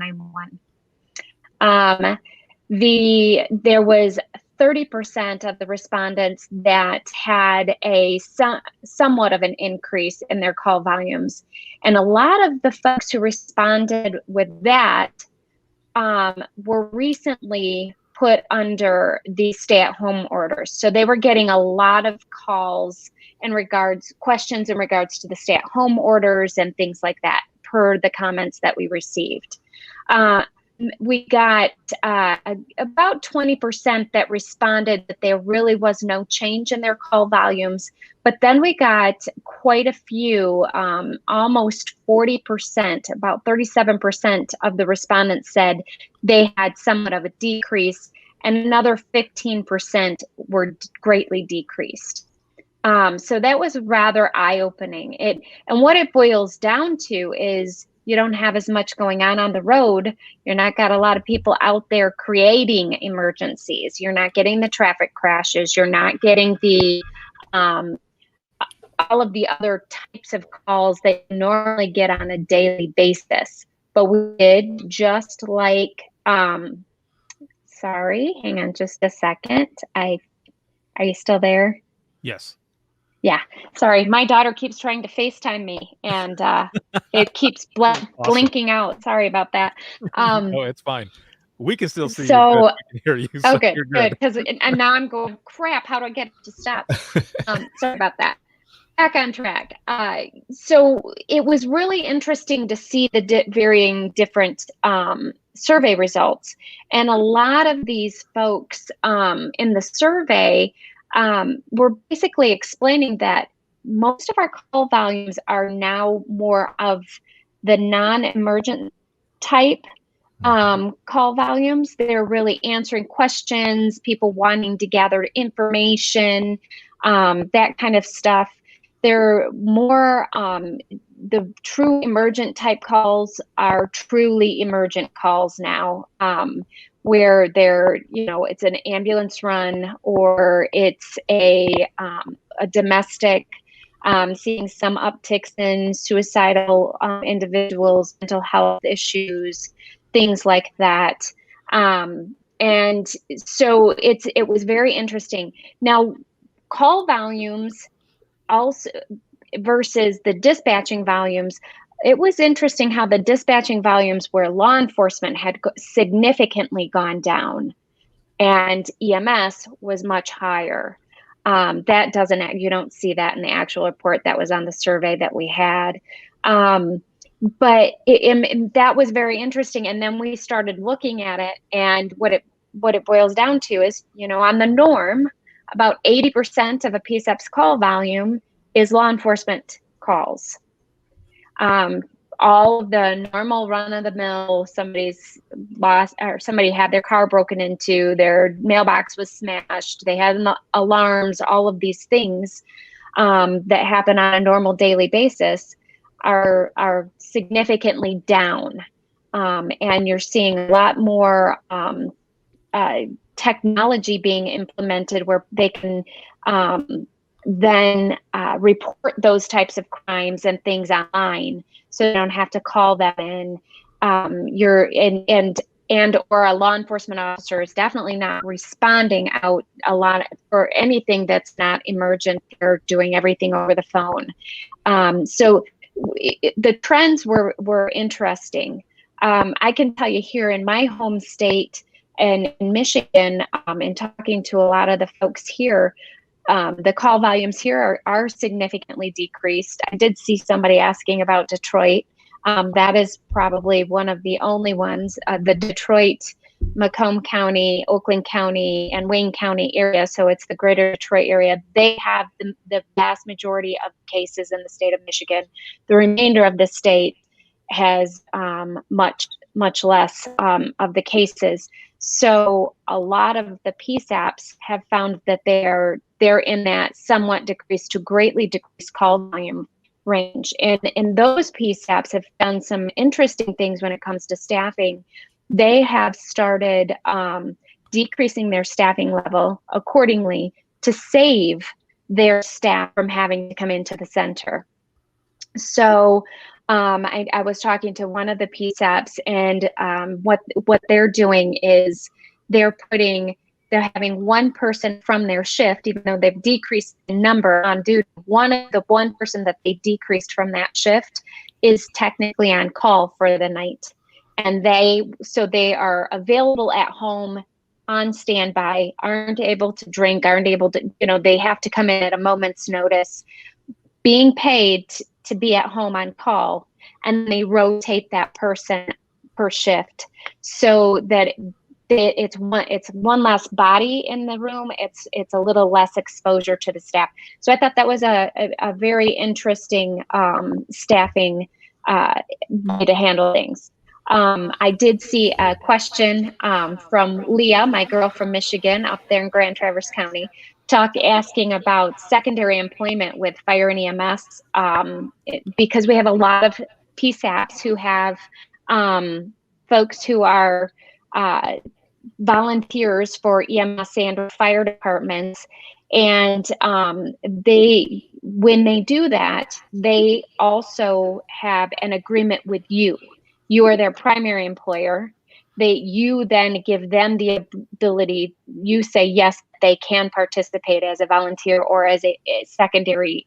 911. There was 30% of the respondents that had somewhat of an increase in their call volumes. And a lot of the folks who responded with that were recently put under the stay-at-home orders. So they were getting a lot of calls questions in regards to the stay-at-home orders and things like that, per the comments that we received. We got about 20% that responded that there really was no change in their call volumes. But then we got quite a few, almost 40%, about 37% of the respondents said they had somewhat of a decrease, and another 15% were greatly decreased. So that was rather eye-opening. And what it boils down to is you don't have as much going on the road. You're not got a lot of people out there creating emergencies. You're not getting the traffic crashes. You're not getting the all of the other types of calls that you normally get on a daily basis. But we did just like, sorry, hang on just a second. Are you still there? Yes. Yeah, sorry. My daughter keeps trying to FaceTime me, and it keeps blinking out. Sorry about that. No, it's fine. We can still see you. So, We can hear you. So okay, you're good. And now I'm going, crap, how do I get it to stop? Sorry about that. Back on track. So it was really interesting to see the varying different survey results. And a lot of these folks in the survey we're basically explaining that most of our call volumes are now more of the non-emergent type call volumes. They're really answering questions, people wanting to gather information, that kind of stuff. they're more, the true emergent type calls are truly emergent calls now, where they're, it's an ambulance run, or it's a domestic, seeing some upticks in suicidal individuals, mental health issues, things like that. And so it was very interesting. Now, call volumes also versus the dispatching volumes, it was interesting how the dispatching volumes where law enforcement had significantly gone down and EMS was much higher. That you don't see that in the actual report that was on the survey that we had. But that was very interesting. And then we started looking at it, and what it boils down to is, on the norm, about 80% of a PSAP's call volume is law enforcement calls. All of the normal run-of-the-mill, somebody's lost, or somebody had their car broken into, their mailbox was smashed, they had alarms, all of these things that happen on a normal daily basis are significantly down. And you're seeing a lot more technology being implemented where they can then report those types of crimes and things online, so they don't have to call them in. Or a law enforcement officer is definitely not responding out a lot for anything that's not emergent. They're doing everything over the phone. So the trends were interesting. I can tell you here in my home state and in Michigan, and talking to a lot of the folks here, the call volumes here are significantly decreased. I did see somebody asking about Detroit. That is probably one of the only ones, the Detroit, Macomb County, Oakland County, and Wayne County area. So it's the greater Detroit area. They have the vast majority of cases in the state of Michigan. The remainder of the state has much less of the cases. So a lot of the PSAPs have found that they're in that somewhat decreased to greatly decreased call volume range. And those PSAPs have done some interesting things when it comes to staffing. They have started decreasing their staffing level accordingly to save their staff from having to come into the center. So I was talking to one of the PSAPs, and what they're doing is they're having one person from their shift, even though they've decreased the number on duty. The one person that they decreased from that shift is technically on call for the night. And they are available at home on standby, aren't able to drink, aren't able to, they have to come in at a moment's notice, being paid to be at home on call, and they rotate that person per shift so that it's one less body in the room. It's a little less exposure to the staff. So I thought that was a very interesting staffing way to handle things. I did see a question from Leah, my girl from Michigan, up there in Grand Traverse County, asking about secondary employment with fire and EMS, because we have a lot of PSAPs who have folks who are volunteers for EMS and fire departments. And when they do that, they also have an agreement with you. You are their primary employer. You then give them the ability, you say, yes, they can participate as a volunteer or as a secondary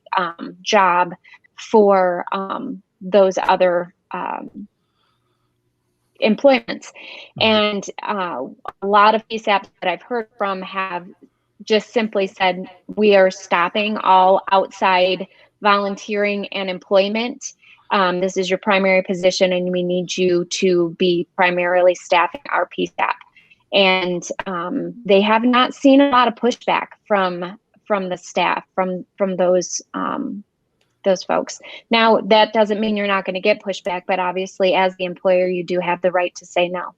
job for those other employments. And a lot of PSAPs that I've heard from have just simply said, we are stopping all outside volunteering and employment. This is your primary position, and we need you to be primarily staffing our PSAP. And they have not seen a lot of pushback from the staff, from those folks. Now, that doesn't mean you're not going to get pushback, but obviously, as the employer, you do have the right to say no.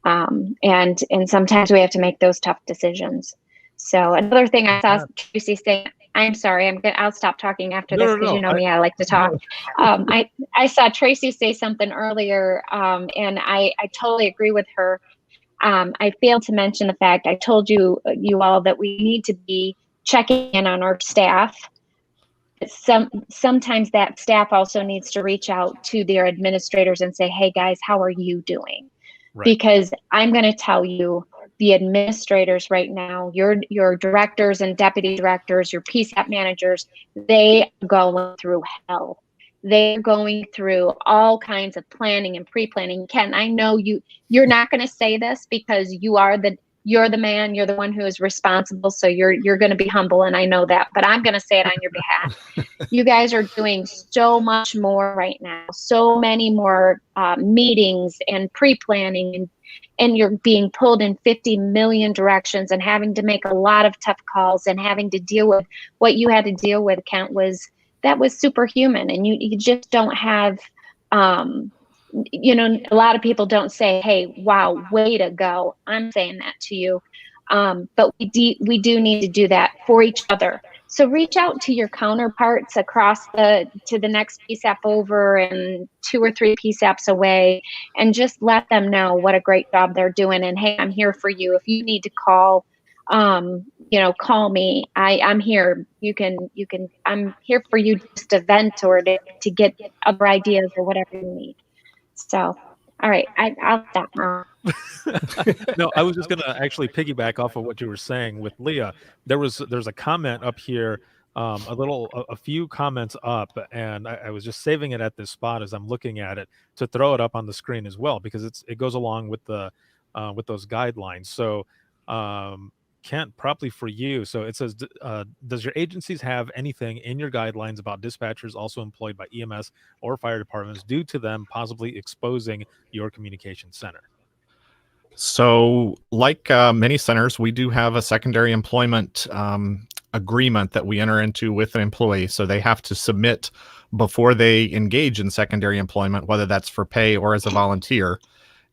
And sometimes we have to make those tough decisions. So another thing I saw Tracy saying, I'm sorry. I'll stop talking after this because you know No. me. I like to talk. I saw Tracy say something earlier, and I totally agree with her. I failed to mention the fact I told you all that we need to be checking in on our staff. Sometimes that staff also needs to reach out to their administrators and say, "Hey guys, how are you doing?" Right. Because I'm going to tell you, the administrators right now, your directors and deputy directors, your PSAP managers, they are going through hell. They're going through all kinds of planning and pre-planning. Ken, I know you're not going to say this because you're the man, you're the one who is responsible, so you're going to be humble, and I know that, but I'm going to say it on your behalf. You guys are doing so much more right now, so many more meetings and pre-planning, and you're being pulled in 50 million directions and having to make a lot of tough calls and having to deal with what you had to deal with. Kent, that was superhuman, and you just don't have a lot of people don't say, "Hey, wow, way to go." I'm saying that to you. But we do need to do that for each other. So reach out to your counterparts to the next PSAP over and 2 or 3 PSAPs away, and just let them know what a great job they're doing. And hey, I'm here for you. If you need to call, call me. I'm here. I'm here for you just to vent or to get other ideas or whatever you need. So, all right, I'll stop now. No, I was just going to actually piggyback off of what you were saying with Leah. There's a comment up here, a few comments up, and I was just saving it at this spot as I'm looking at it to throw it up on the screen as well, because it goes along with with those guidelines. So, Kent, probably for you. So it says, does your agencies have anything in your guidelines about dispatchers also employed by EMS or fire departments due to them possibly exposing your communication center? So, like many centers, we do have a secondary employment agreement that we enter into with an employee. So they have to submit before they engage in secondary employment, whether that's for pay or as a volunteer.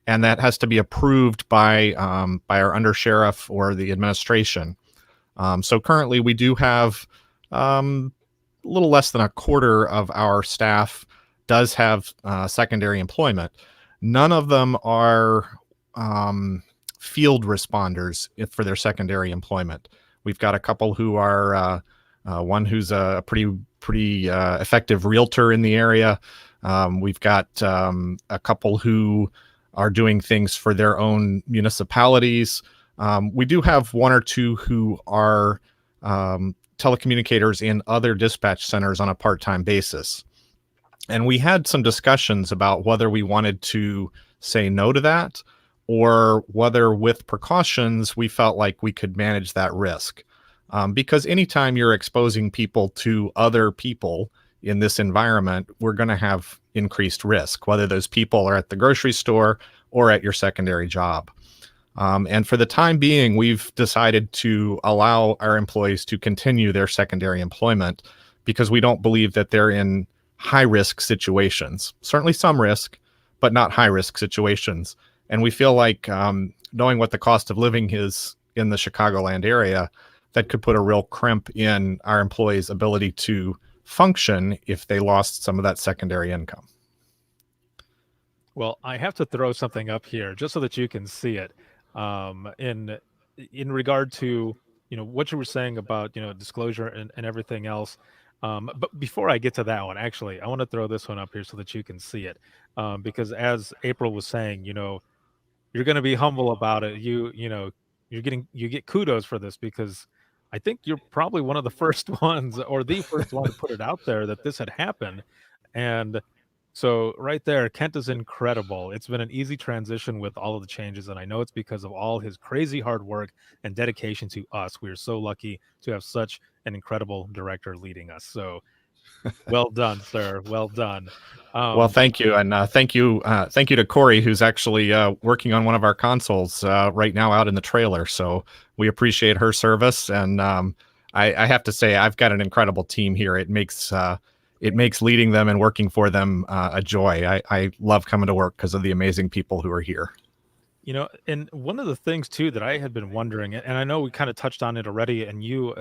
And that has to be approved by our undersheriff or the administration. So currently we do have a little less than a quarter of our staff does have secondary employment. None of them are field responders for their secondary employment. We've got a couple who are one who's a pretty effective realtor in the area. We've got a couple who are doing things for their own municipalities. We do have 1 or 2 who are telecommunicators in other dispatch centers on a part-time basis. And we had some discussions about whether we wanted to say no to that, or whether with precautions we felt like we could manage that risk. Because anytime you're exposing people to other people in this environment, we're going to have increased risk, whether those people are at the grocery store or at your secondary job. And for the time being, we've decided to allow our employees to continue their secondary employment because we don't believe that they're in high-risk situations. Certainly some risk, but not high-risk situations. And we feel like knowing what the cost of living is in the Chicagoland area, that could put a real crimp in our employees' ability to function if they lost some of that secondary income. Well, I have to throw something up here just so that you can see it. In regard to what you were saying about disclosure and everything else. But before I get to that one, actually, I want to throw this one up here so that you can see it. Because as April was saying, you're going to be humble about it. You get kudos for this, because I think you're probably one of the first ones, or the first one, to put it out there that this had happened. And so right there, Kent is incredible. It's been an easy transition with all of the changes, and I know it's because of all his crazy hard work and dedication to us. We are so lucky to have such an incredible director leading us. So well done, sir. Well done. Well, thank you. And thank you to Corey, who's actually working on one of our consoles right now out in the trailer. So we appreciate her service. And I have to say, I've got an incredible team here. It makes leading them and working for them a joy. I love coming to work because of the amazing people who are here. And one of the things too that I had been wondering, and I know we kind of touched on it already, and you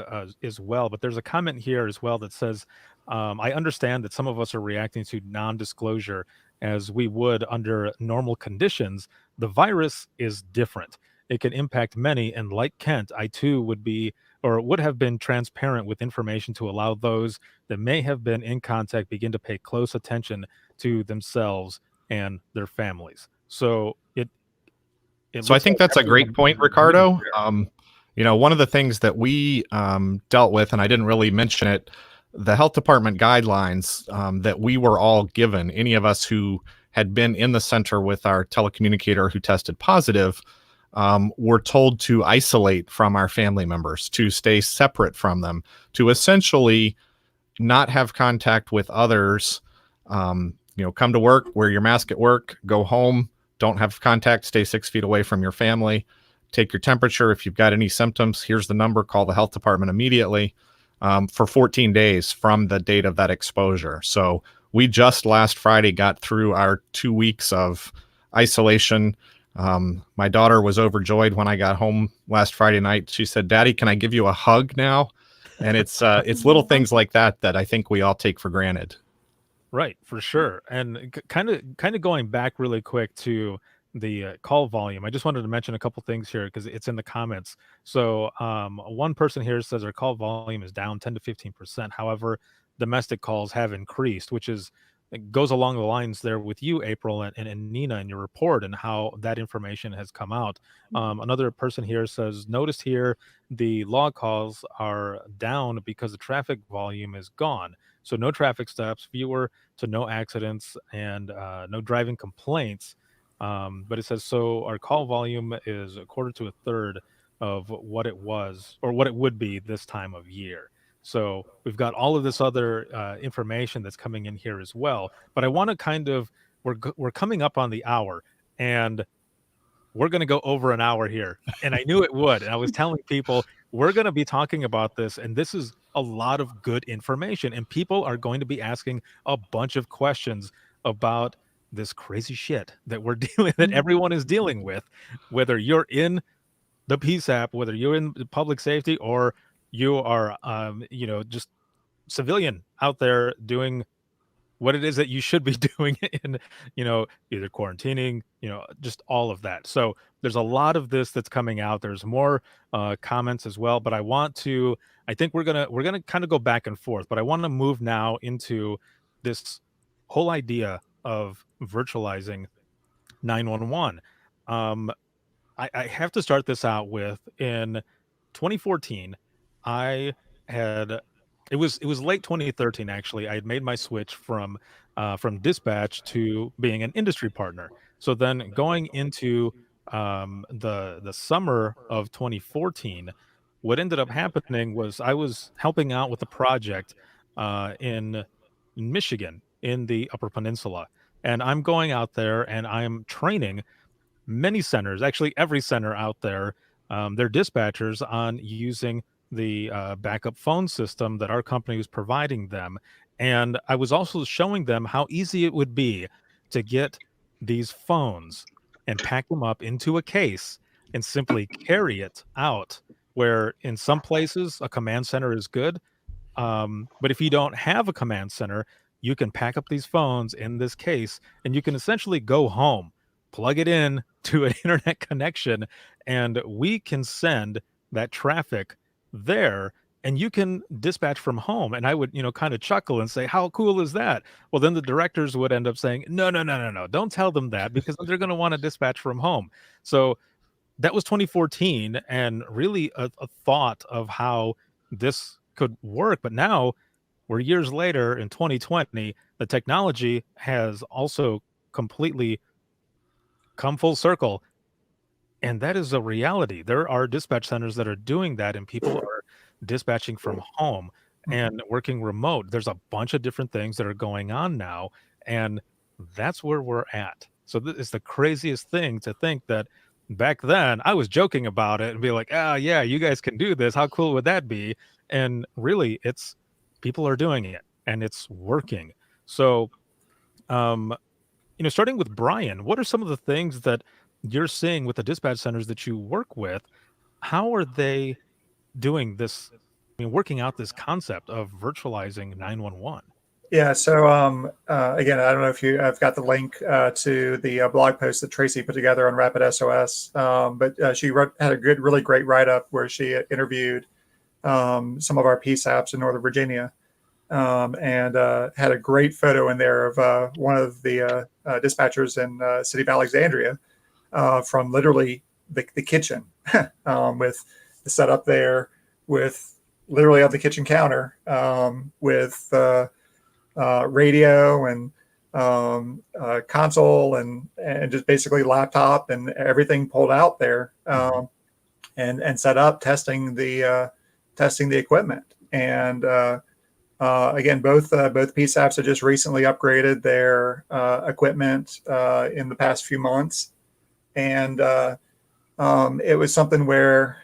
as well, but there's a comment here as well that says, I understand that some of us are reacting to non-disclosure as we would under normal conditions. The virus is different. It can impact many, and like Kent, I too would have been transparent with information to allow those that may have been in contact begin to pay close attention to themselves and their families. So it So I looks think like that's a great everyone point, is agreeing Ricardo. there. One of the things that we dealt with, and I didn't really mention it, the health department guidelines that we were all given, any of us who had been in the center with our telecommunicator who tested positive, were told to isolate from our family members, to stay separate from them, to essentially not have contact with others. Come to work, wear your mask at work, go home, don't have contact, stay 6 feet away from your family, take your temperature. If you've got any symptoms, here's the number, call the health department immediately, for 14 days from the date of that exposure. So we just last Friday got through our 2 weeks of isolation. My daughter was overjoyed when I got home last Friday night. She said, "Daddy, can I give you a hug now?" And it's little things like that that I think we all take for granted. Right, for sure. And kind of going back really quick to the call volume. I just wanted to mention a couple things here because it's in the comments. So one person here says our call volume is down 10 to 15%. However, domestic calls have increased, which is it goes along the lines there with you, April, and Nina in your report and how that information has come out. Another person here says, noticed here the log calls are down because the traffic volume is gone. So no traffic stops, fewer to no accidents, and no driving complaints. But it says, so our call volume is a quarter to a third of what it was or what it would be this time of year. So we've got all of this other information that's coming in here as well. But I want to we're coming up on the hour, and we're going to go over an hour here. And I knew it would. And I was telling people we're going to be talking about this, and this is a lot of good information. And people are going to be asking a bunch of questions about this crazy shit that we're dealing, that everyone is dealing with, whether you're in the PSAP, whether you're in public safety, or you are, just civilian out there doing what it is that you should be doing in, either quarantining, just all of that. So there's a lot of this that's coming out. There's more comments as well, but I think we're gonna kind of go back and forth, but I want to move now into this whole idea of virtualizing 911. I have to start this out with, in 2014, I had it was late 2013 actually. I had made my switch from dispatch to being an industry partner. So then going into the summer of 2014, what ended up happening was I was helping out with a project in Michigan in the Upper Peninsula, and I'm going out there and I'm training many centers, actually every center out there, their dispatchers on using the backup phone system that our company was providing them. And I was also showing them how easy it would be to get these phones and pack them up into a case and simply carry it out, where in some places a command center is good. But if you don't have a command center, you can pack up these phones in this case and you can essentially go home, plug it in to an internet connection, and we can send that traffic there, and you can dispatch from home. And I would, kind of chuckle and say, how cool is that? Well, then the directors would end up saying, no, no, no, no, no, don't tell them that, because they're going to want to dispatch from home. So that was 2014, and really a thought of how this could work. But now we're years later in 2020, the technology has also completely come full circle, and that is a reality. There are dispatch centers that are doing that, and people are dispatching from home and working remote. There's a bunch of different things that are going on now, and that's where we're at. So this is the craziest thing to think that back then I was joking about it and be like, yeah, you guys can do this. How cool would that be? And really, it's people are doing it and it's working. So, starting with Brian, what are some of the things that you're seeing with the dispatch centers that you work with, how are they doing this? I mean, working out this concept of virtualizing 911. Yeah. So again, I don't know if I've got the link to the blog post that Tracy put together on Rapid SOS, but she had a really great write up where she interviewed some of our PSAPs in Northern Virginia, and had a great photo in there of one of the dispatchers in City of Alexandria from literally the kitchen with the setup there, with literally on the kitchen counter with radio and console and just basically laptop and everything pulled out there, and set up testing the equipment. And again, both PSAPs have just recently upgraded their equipment in the past few months, and it was something where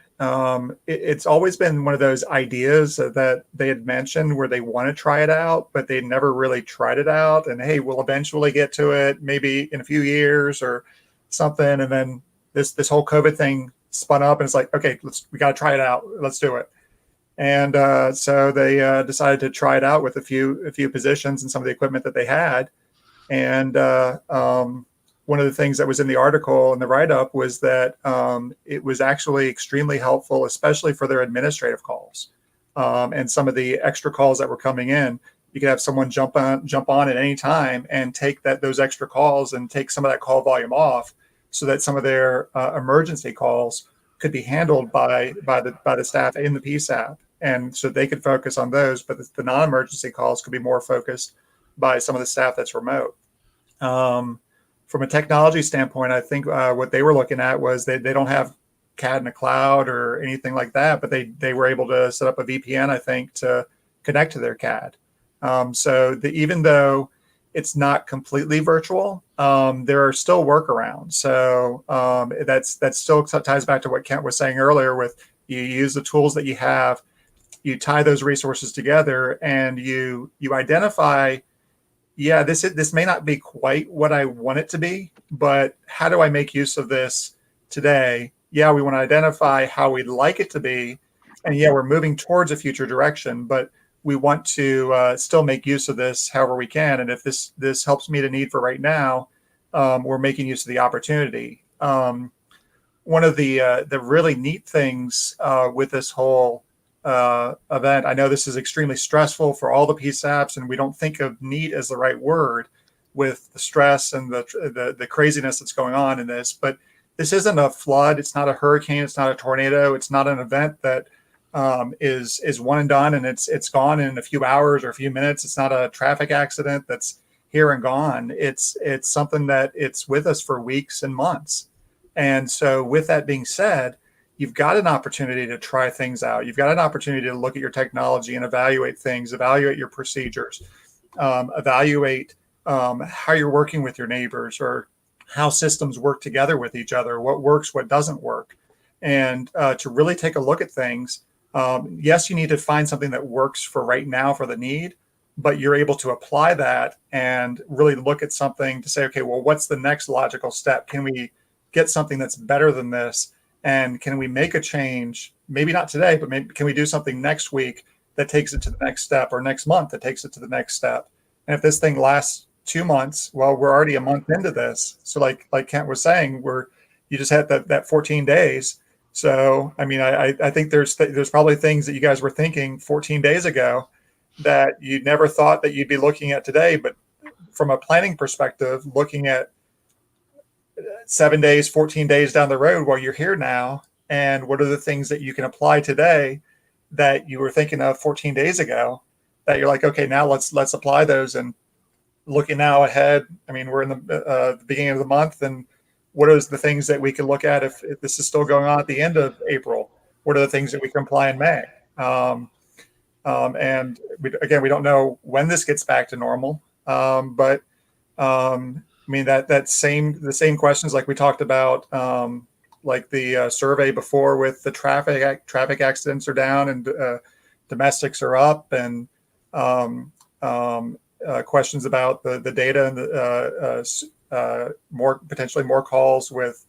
it's always been one of those ideas that they had mentioned where they want to try it out, but they never really tried it out. And hey, we'll eventually get to it, maybe in a few years or something. And then this whole COVID thing spun up, and it's like, okay, we got to try it out. Let's do it. And so they decided to try it out with a few positions and some of the equipment that they had. And one of the things that was in the article and the write-up was that it was actually extremely helpful, especially for their administrative calls and some of the extra calls that were coming in. You could have someone jump on at any time and take those extra calls and take some of that call volume off, so that some of their emergency calls could be handled by the staff in the PSAP, and so they could focus on those. But the non-emergency calls could be more focused by some of the staff that's remote. From a technology standpoint, I think what they were looking at was they don't have CAD in the cloud or anything like that, but they were able to set up a VPN, I think, to connect to their CAD. So even though it's not completely virtual, there are still workarounds. So that still ties back to what Kent was saying earlier with you use the tools that you have, you tie those resources together, and you identify, yeah, this may not be quite what I want it to be, but how do I make use of this today? Yeah, we want to identify how we'd like it to be. And yeah, we're moving towards a future direction, but we want to still make use of this however we can. And if this helps meet a need for right now, we're making use of the opportunity. One of the really neat things with this whole event, I know this is extremely stressful for all the PSAPs, and we don't think of neat as the right word with the stress and the craziness that's going on in this. But this isn't a flood. It's not a hurricane. It's not a tornado. It's not an event that is one and done and it's gone in a few hours or a few minutes. It's not a traffic accident that's here and gone. It's something that it's with us for weeks and months. And so with that being said, you've got an opportunity to try things out. You've got an opportunity to look at your technology and evaluate things, evaluate your procedures, evaluate how you're working with your neighbors or how systems work together with each other, what works, what doesn't work. And to really take a look at things, yes, you need to find something that works for right now for the need, but you're able to apply that and really look at something to say, okay, well, what's the next logical step? Can we get something that's better than this? And can we make a change? Maybe not today, but maybe can we do something next week that takes it to the next step, or next month that takes it to the next step? And if this thing lasts 2 months, well, we're already a month into this. So like Kent was saying, you just had that 14 days. So, I mean, I think there's probably things that you guys were thinking 14 days ago that you never thought that you'd be looking at today. But from a planning perspective, looking at 7 days, 14 days down the road, while you're here now, and what are the things that you can apply today that you were thinking of 14 days ago that you're like, okay, now let's apply those. And looking now ahead, I mean, we're in the beginning of the month, and what are the things that we can look at if this is still going on at the end of April? What are the things that we can apply in May? And we don't know when this gets back to normal, but I mean, the same questions like we talked about, like the survey before with the traffic accidents are down and domestics are up, and questions about the data and potentially more calls with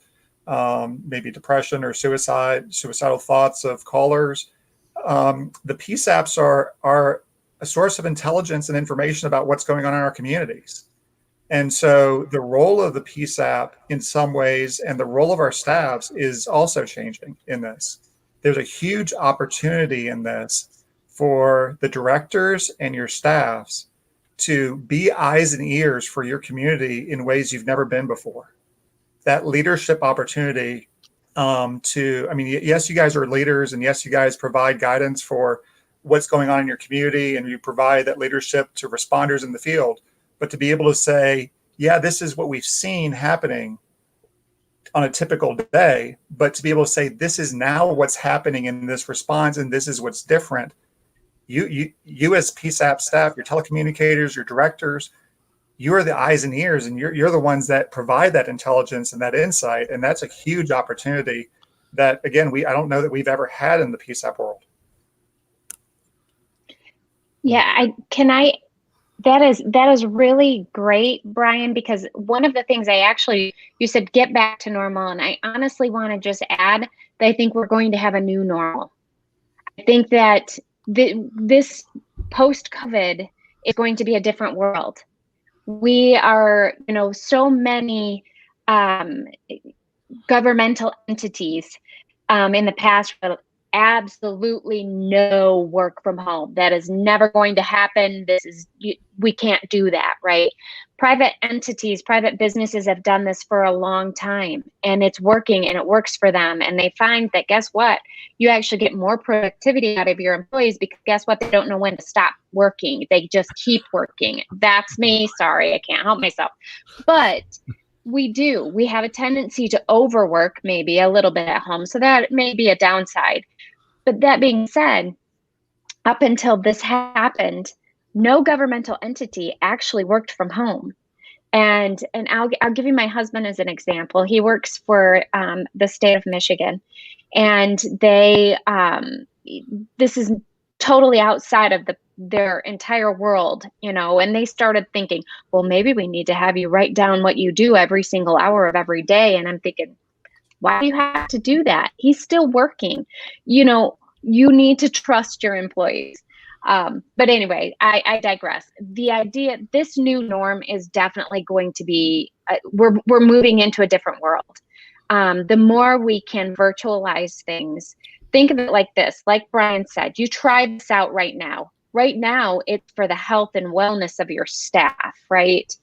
maybe depression or suicidal thoughts of callers. The PSAPs are a source of intelligence and information about what's going on in our communities. And so the role of the PSAP in some ways and the role of our staffs is also changing in this. There's a huge opportunity in this for the directors and your staffs to be eyes and ears for your community in ways you've never been before. That leadership opportunity yes, you guys are leaders, and yes, you guys provide guidance for what's going on in your community, and you provide that leadership to responders in the field. But to be able to say, yeah, this is what we've seen happening on a typical day, but to be able to say, this is now what's happening in this response, and this is what's different. You as PSAP staff, your telecommunicators, your directors, you are the eyes and ears, and you're the ones that provide that intelligence and that insight. And that's a huge opportunity that, again, I don't know that we've ever had in the PSAP world. Yeah, that is really great, Brian, because one of the things you said, get back to normal. And I honestly want to just add that I think we're going to have a new normal. I think that this post-COVID is going to be a different world. We are, so many governmental entities in the past absolutely no work from home. That is never going to happen. We can't do that, right? Private entities, private businesses have done this for a long time, and it's working, and it works for them. And they find that, guess what? You actually get more productivity out of your employees, because guess what? They don't know when to stop working. They just keep working. That's me. Sorry, I can't help myself. But we have a tendency to overwork maybe a little bit at home. So that may be a downside. But that being said, up until this happened, no governmental entity actually worked from home. And I'll give you my husband as an example. He works for the state of Michigan, and this is totally outside of their entire world, and they started thinking, well, maybe we need to have you write down what you do every single hour of every day. And I'm thinking, why do you have to do that? He's still working. You need to trust your employees. But anyway, I digress. The idea, this new norm is definitely going to be, we're moving into a different world. The more we can virtualize things, think of it like this, like Brian said, you try this out right now. Right now, it's for the health and wellness of your staff, right?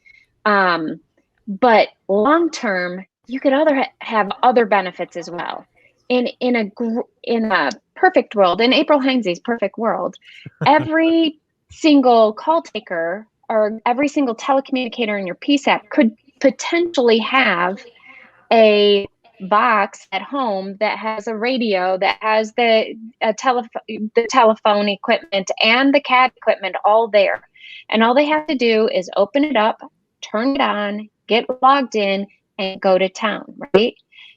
But long-term, you could have other benefits as well. In a perfect world, in April Heinze's perfect world, every single call taker or every single telecommunicator in your PSAP could potentially have a box at home that has a radio, that has the telephone equipment and the CAD equipment all there. And all they have to do is open it up, turn it on, get logged in, and go to town, right?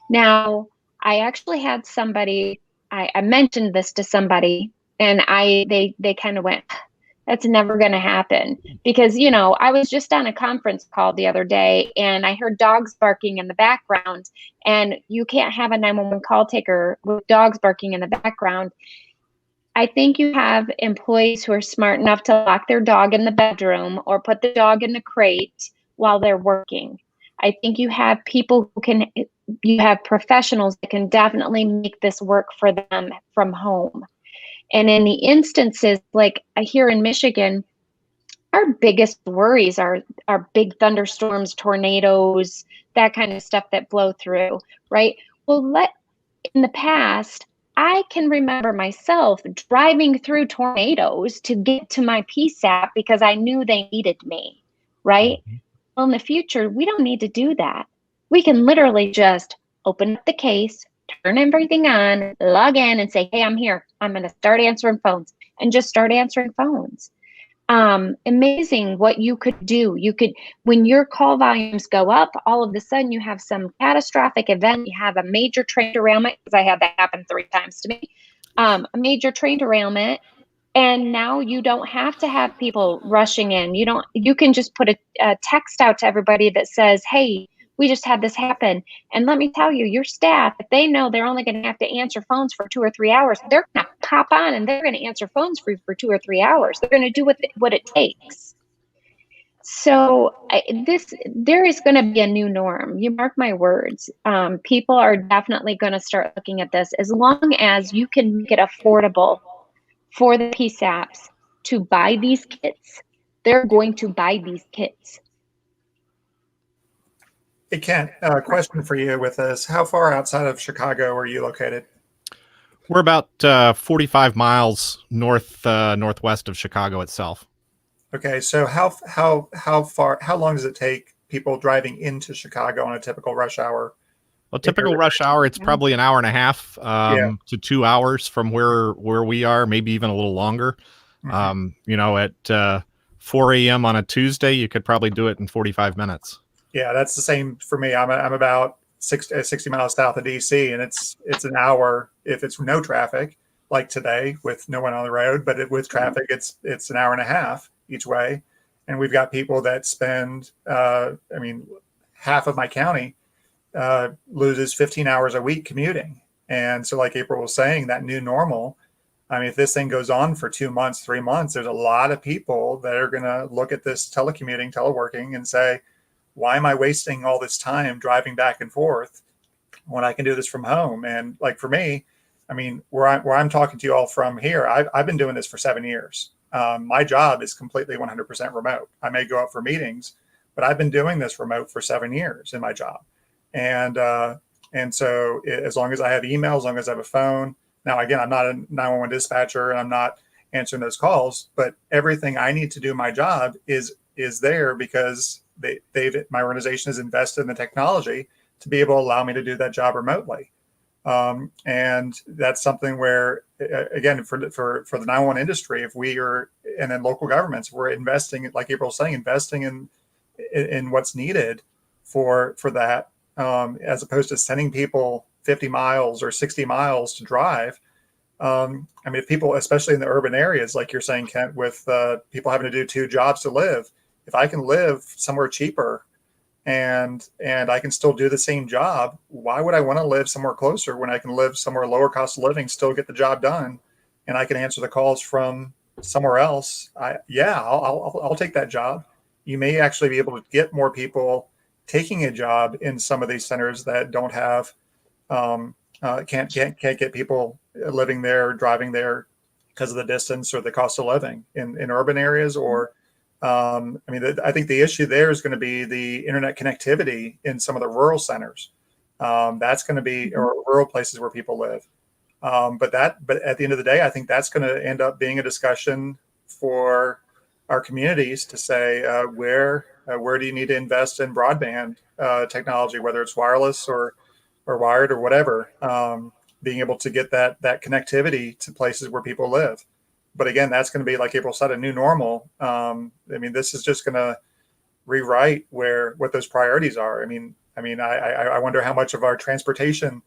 Now, I actually had somebody, I mentioned this to somebody, and they kind of went, that's never going to happen. Because, I was just on a conference call the other day, and I heard dogs barking in the background, and you can't have a 911 call taker with dogs barking in the background. I think you have employees who are smart enough to lock their dog in the bedroom or put the dog in the crate while they're working. I think you have people you have professionals that can definitely make this work for them from home. And in the instances, like here in Michigan, our biggest worries are big thunderstorms, tornadoes, that kind of stuff that blow through, right? Well, in the past, I can remember myself driving through tornadoes to get to my PSAP because I knew they needed me, right? Mm-hmm. Well, in the future, we don't need to do that. We can literally just open up the case, turn everything on, log in, and say, hey, I'm here. I'm going to start answering phones, and just start answering phones. Amazing what you could do. When your call volumes go up, all of a sudden you have some catastrophic event. You have a major train derailment, because I had that happen 3 times to me. A major train derailment. And now you don't have to have people rushing in. You can just put a text out to everybody that says, hey, We just had this happen. And let me tell you, your staff, if they know they're only going to have to answer phones for 2 or 3 hours, they're going to pop on and they're going to answer phones for 2 or 3 hours. They're going to do what it takes. So there is going to be a new norm. You mark my words. People are definitely going to start looking at this. As long as you can make it affordable for the PSAPs to buy these kits, they're going to buy these kits. Hey, Kent, question for you with this. How far outside of Chicago are you located? We're about 45 miles northwest of Chicago itself. Okay, so how long does it take people driving into Chicago on a typical rush hour? Well, typical rush hour, it's probably an hour and a half to 2 hours from where we are, maybe even a little longer. At 4 a.m. on a Tuesday, you could probably do it in 45 minutes. Yeah, that's the same for me. I'm about 60 miles south of DC, and it's an hour if it's no traffic, like today with no one on the road. But with traffic, it's an hour and a half each way. And we've got people that spend, half of my county loses 15 hours a week commuting. And so, like April was saying, that new normal. I mean, if this thing goes on for 2 months, 3 months, there's a lot of people that are going to look at this telecommuting, teleworking, and say, why am I wasting all this time driving back and forth when I can do this from home? And like for me, I mean, where I'm talking to you all from here, I've been doing this for 7 years. My job is completely 100% remote. I may go out for meetings, but I've been doing this remote for 7 years in my job. And so as long as I have email, as long as I have a phone. Now, again, I'm not a 911 dispatcher and I'm not answering those calls, but everything I need to do my job is there because my organization has invested in the technology to be able to allow me to do that job remotely. And that's something where, again, for the 911 industry, if we are, and then local governments, we're investing, like April was saying, investing in what's needed for that, as opposed to sending people 50 miles or 60 miles to drive. If people, especially in the urban areas, like you're saying, Kent, with people having to do 2 jobs to live, if I can live somewhere cheaper and I can still do the same job, why would I want to live somewhere closer when I can live somewhere lower cost of living, still get the job done, and I can answer the calls from somewhere else? I'll take that job. You may actually be able to get more people taking a job in some of these centers that don't have can't get people living there, driving there because of the distance or the cost of living in urban areas. Or I think the issue there is going to be the internet connectivity in some of the rural centers. That's going to be, or rural places where people live. But at the end of the day, I think that's going to end up being a discussion for our communities to say, where do you need to invest in broadband technology, whether it's wireless or wired or whatever, being able to get that connectivity to places where people live. But again, that's going to be, like April said, a new normal. This is just going to rewrite what those priorities are. I wonder how much of our transportation,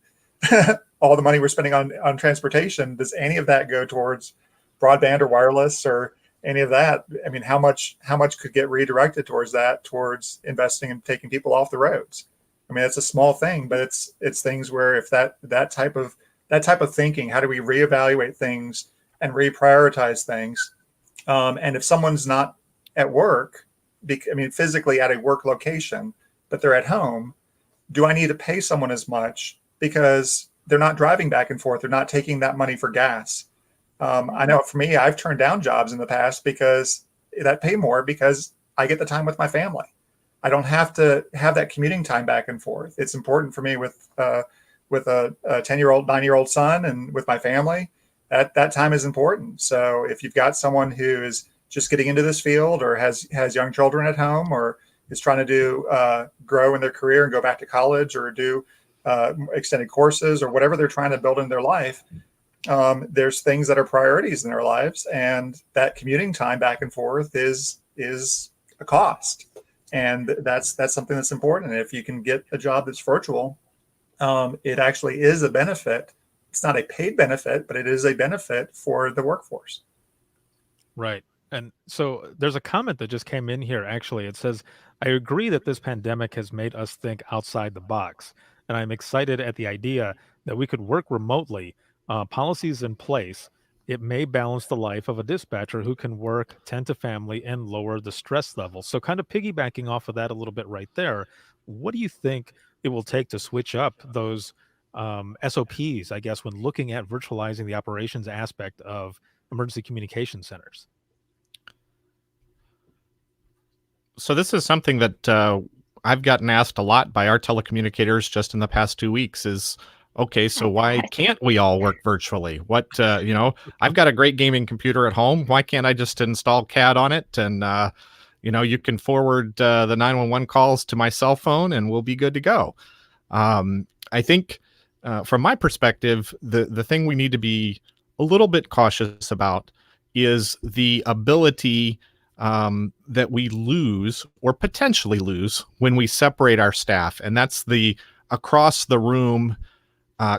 all the money we're spending on transportation, does any of that go towards broadband or wireless or any of that? How much could get redirected towards investing and taking people off the roads? It's a small thing, but it's things where if that type of thinking, how do we reevaluate things and reprioritize things? And if someone's not at work, physically at a work location, but they're at home, do I need to pay someone as much because they're not driving back and forth? They're not taking that money for gas. I know for me, I've turned down jobs in the past because that pay more because I get the time with my family. I don't have to have that commuting time back and forth. It's important for me with a 10-year-old, 9-year-old son and with my family. That time is important. So if you've got someone who is just getting into this field or has young children at home or is trying to do grow in their career and go back to college or do extended courses or whatever they're trying to build in their life, there's things that are priorities in their lives, and that commuting time back and forth is a cost. And that's something that's important. And if you can get a job that's virtual, it actually is a benefit. It's not a paid benefit, but it is a benefit for the workforce. Right. And so there's a comment that just came in here, actually. It says, I agree that this pandemic has made us think outside the box. And I'm excited at the idea that we could work remotely, policies in place. It may balance the life of a dispatcher who can work, tend to family, and lower the stress level. So, kind of piggybacking off of that a little bit right there, what do you think it will take to switch up those SOPs, I guess, when looking at virtualizing the operations aspect of emergency communication centers? So this is something that I've gotten asked a lot by our telecommunicators just in the past 2 weeks is, okay, so why can't we all work virtually? What, I've got a great gaming computer at home. Why can't I just install CAD on it? And, you can forward the 911 calls to my cell phone and we'll be good to go. I think from my perspective, the thing we need to be a little bit cautious about is the ability that we lose or potentially lose when we separate our staff. And that's the across the room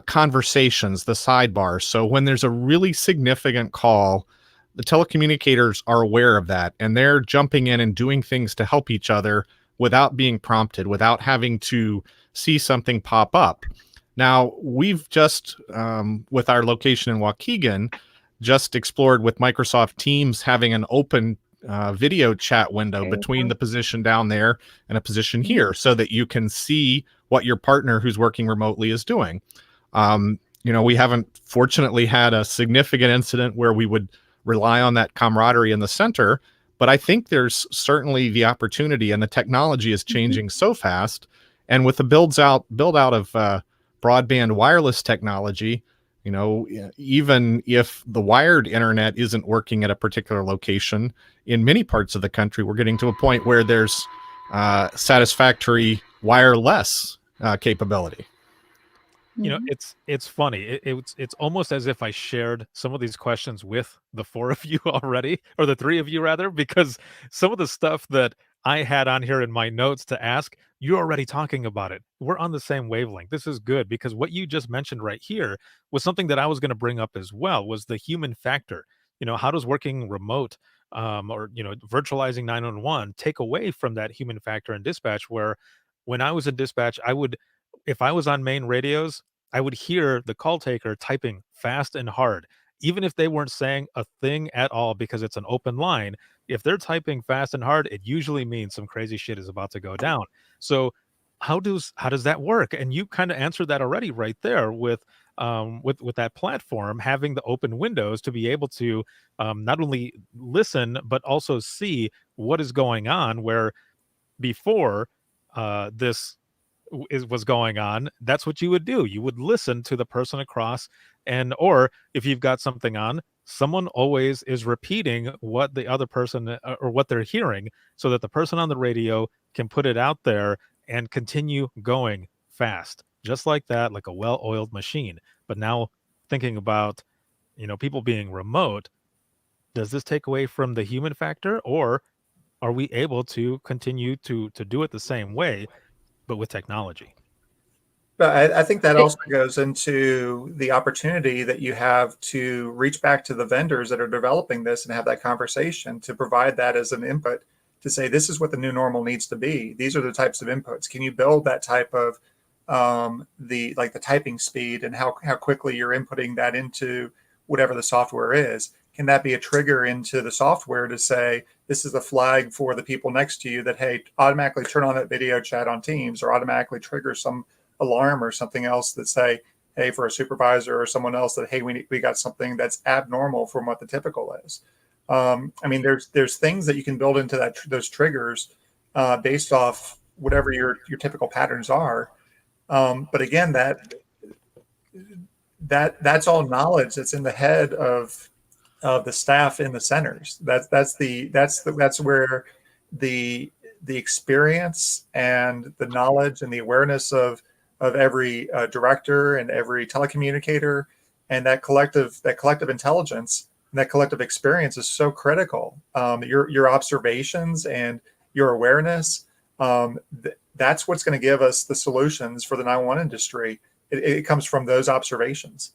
conversations, the sidebars. So when there's a really significant call, the telecommunicators are aware of that and they're jumping in and doing things to help each other without being prompted, without having to see something pop up. Now, we've just, with our location in Waukegan, just explored with Microsoft Teams having an open video chat window between the position down there and a position here so that you can see what your partner who's working remotely is doing. We haven't fortunately had a significant incident where we would rely on that camaraderie in the center, but I think there's certainly the opportunity, and the technology is changing so fast. And with the build out of broadband wireless technology, even if the wired internet isn't working at a particular location, in many parts of the country, we're getting to a point where there's satisfactory wireless capability. It's funny. It's almost as if I shared some of these questions with the four of you already, or the three of you rather, because some of the stuff that I had on here in my notes to ask, you're already talking about it. We're on the same wavelength. This is good because what you just mentioned right here was something that I was going to bring up as well, was the human factor. How does working remote or virtualizing 911 take away from that human factor in dispatch, where when I was in dispatch, if I was on main radios, I would hear the call taker typing fast and hard, even if they weren't saying a thing at all, because it's an open line. If they're typing fast and hard, it usually means some crazy shit is about to go down. So how does that work? And you kind of answered that already right there with that platform having the open windows to be able to not only listen but also see what is going on, where before this was going on, that's what you would do. You would listen to the person across, or if you've got something on, someone always is repeating what the other person or what they're hearing, so that the person on the radio can put it out there and continue going fast, just like that, like a well-oiled machine. But now thinking about, people being remote, does this take away from the human factor, or are we able to continue to do it the same way, but with technology? But I think that also goes into the opportunity that you have to reach back to the vendors that are developing this and have that conversation, to provide that as an input, to say, this is what the new normal needs to be. These are the types of inputs. Can you build that type of the typing speed and how quickly you're inputting that into whatever the software is? Can that be a trigger into the software to say, this is a flag for the people next to you that, hey, automatically turn on that video chat on Teams, or automatically trigger some alarm or something else that say, hey, for a supervisor or someone else, that, hey, we got something that's abnormal from what the typical is. There's things that you can build into those triggers based off whatever your typical patterns are. But again, that's all knowledge that's in the head of the staff in the centers. That's where the experience and the knowledge and the awareness of every director and every telecommunicator, and that collective intelligence and that collective experience is so critical. Your observations and your awareness, that's what's going to give us the solutions for the 911 industry. It comes from those observations.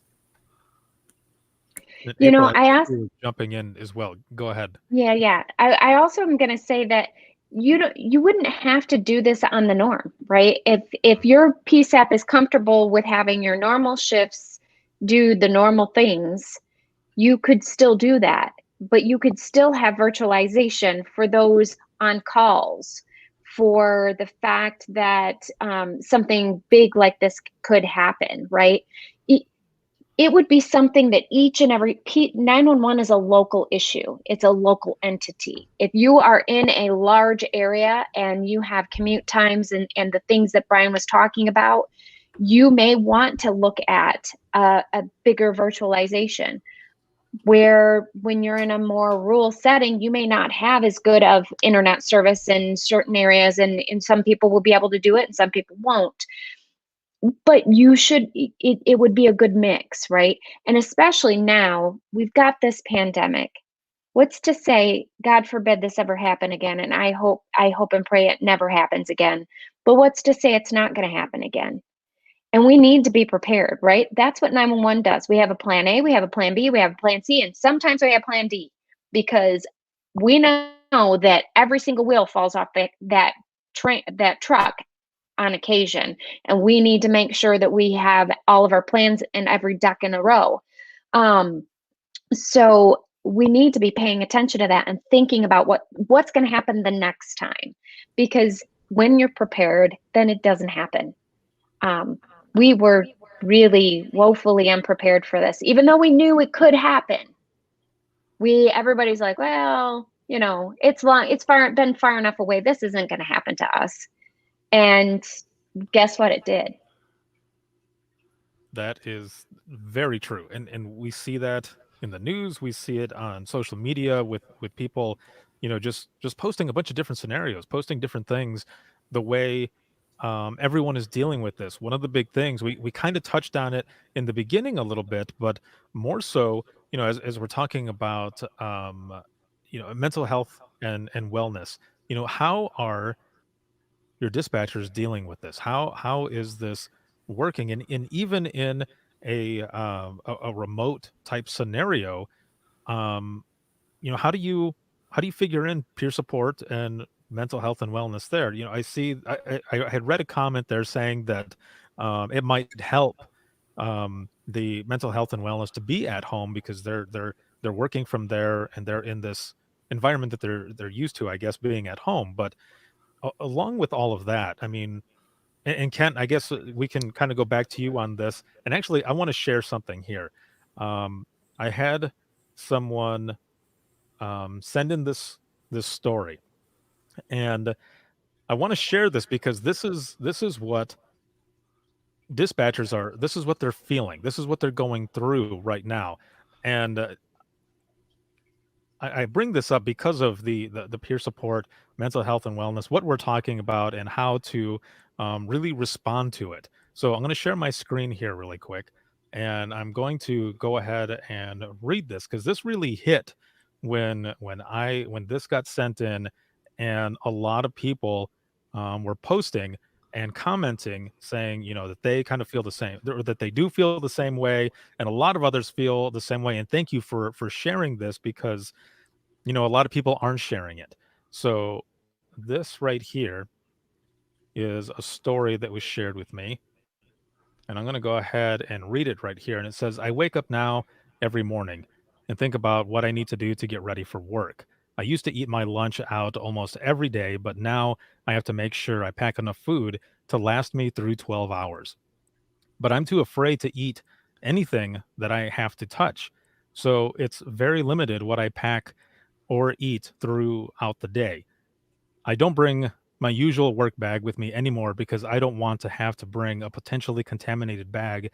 And You April, know, I I think asked, you were jumping in as well. Go ahead. yeah. I also am going to say that you wouldn't have to do this on the norm, right? If your PSAP is comfortable with having your normal shifts do the normal things, you could still do that, but you could still have virtualization for those on calls, for the fact that something big like this could happen, right? It would be something that each and every 911 is a local issue. It's a local entity. If you are in a large area and you have commute times and the things that Brian was talking about, you may want to look at a bigger virtualization, where when you're in a more rural setting, you may not have as good of internet service in certain areas, and some people will be able to do it and some people won't. But it would be a good mix, right? And especially now, we've got this pandemic. What's to say, God forbid this ever happen again, and I hope and pray it never happens again. But what's to say it's not going to happen again? And we need to be prepared, right? That's what 911 does. We have a plan A, we have a plan B, we have a plan C, and sometimes we have plan D, because we know that every single wheel falls off that truck on occasion, and we need to make sure that we have all of our plans and every duck in a row. So we need to be paying attention to that and thinking about what's going to happen the next time, because when you're prepared, then it doesn't happen. We were really woefully unprepared for this, even though we knew it could happen. Everybody's like, well, it's been far enough away. This isn't going to happen to us. And guess what? It did. That is very true, and we see that in the news. We see it on social media with people, just posting a bunch of different scenarios, posting different things, the way everyone is dealing with this. One of the big things we kind of touched on it in the beginning a little bit, but more so, as we're talking about, mental health and wellness. How are your dispatchers dealing with this? How is this working? And even in a remote type scenario, um, how do you figure in peer support and mental health and wellness there? I see I had read a comment there saying that it might help the mental health and wellness to be at home, because they're working from there and they're in this environment that they're used to, I guess, being at home. But along with all of that, I mean, and Kent, I guess we can kind of go back to you on this. And actually, I want to share something here. I had someone send in this story, and I want to share this because this is what dispatchers are. This is what they're feeling. This is what they're going through right now, and I bring this up because of the peer support, mental health and wellness, what we're talking about, and how to really respond to it. So I'm going to share my screen here really quick, and I'm going to go ahead and read this, because this really hit when this got sent in, and a lot of people were posting and commenting, saying, that they kind of feel the same, or that they do feel the same way, and a lot of others feel the same way. And thank you for sharing this, because a lot of people aren't sharing it. So this right here is a story that was shared with me, and I'm going to go ahead and read it right here. And it says, I wake up now every morning and think about what I need to do to get ready for work. I used to eat my lunch out almost every day, but now I have to make sure I pack enough food to last me through 12 hours. But I'm too afraid to eat anything that I have to touch. So it's very limited what I pack or eat throughout the day. I don't bring my usual work bag with me anymore, because I don't want to have to bring a potentially contaminated bag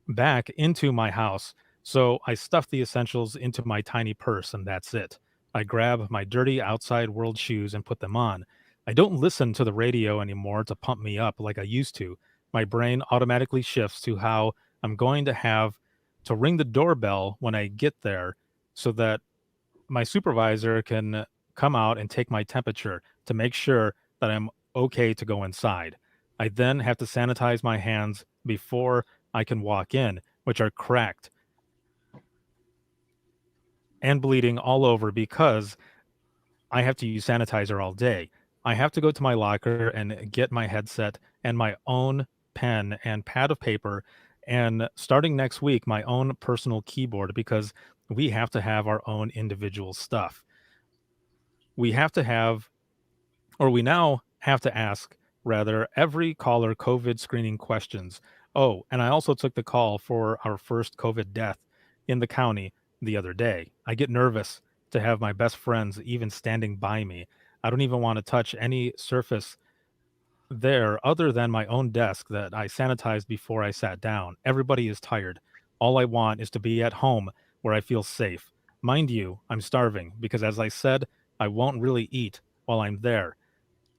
back into my house. So I stuff the essentials into my tiny purse, and that's it. I grab my dirty outside world shoes and put them on. I don't listen to the radio anymore to pump me up like I used to. My brain automatically shifts to how I'm going to have to ring the doorbell when I get there, so that my supervisor can come out and take my temperature to make sure that I'm okay to go inside. I then have to sanitize my hands before I can walk in, which are cracked. and bleeding all over because I have to use sanitizer all day. I have to go to my locker and get my headset and my own pen and pad of paper, and starting next week, my own personal keyboard, because we have to have our own individual stuff. We have to have, or we now have to ask, rather, every caller COVID screening questions. Oh, and I also took the call for our first COVID death in the county the other day. I get nervous to have my best friends even standing by me. I don't even want to touch any surface there other than my own desk that I sanitized before I sat down. Everybody is tired. All I want is to be at home where I feel safe. Mind you, I'm starving because, as I said, I won't really eat while I'm there.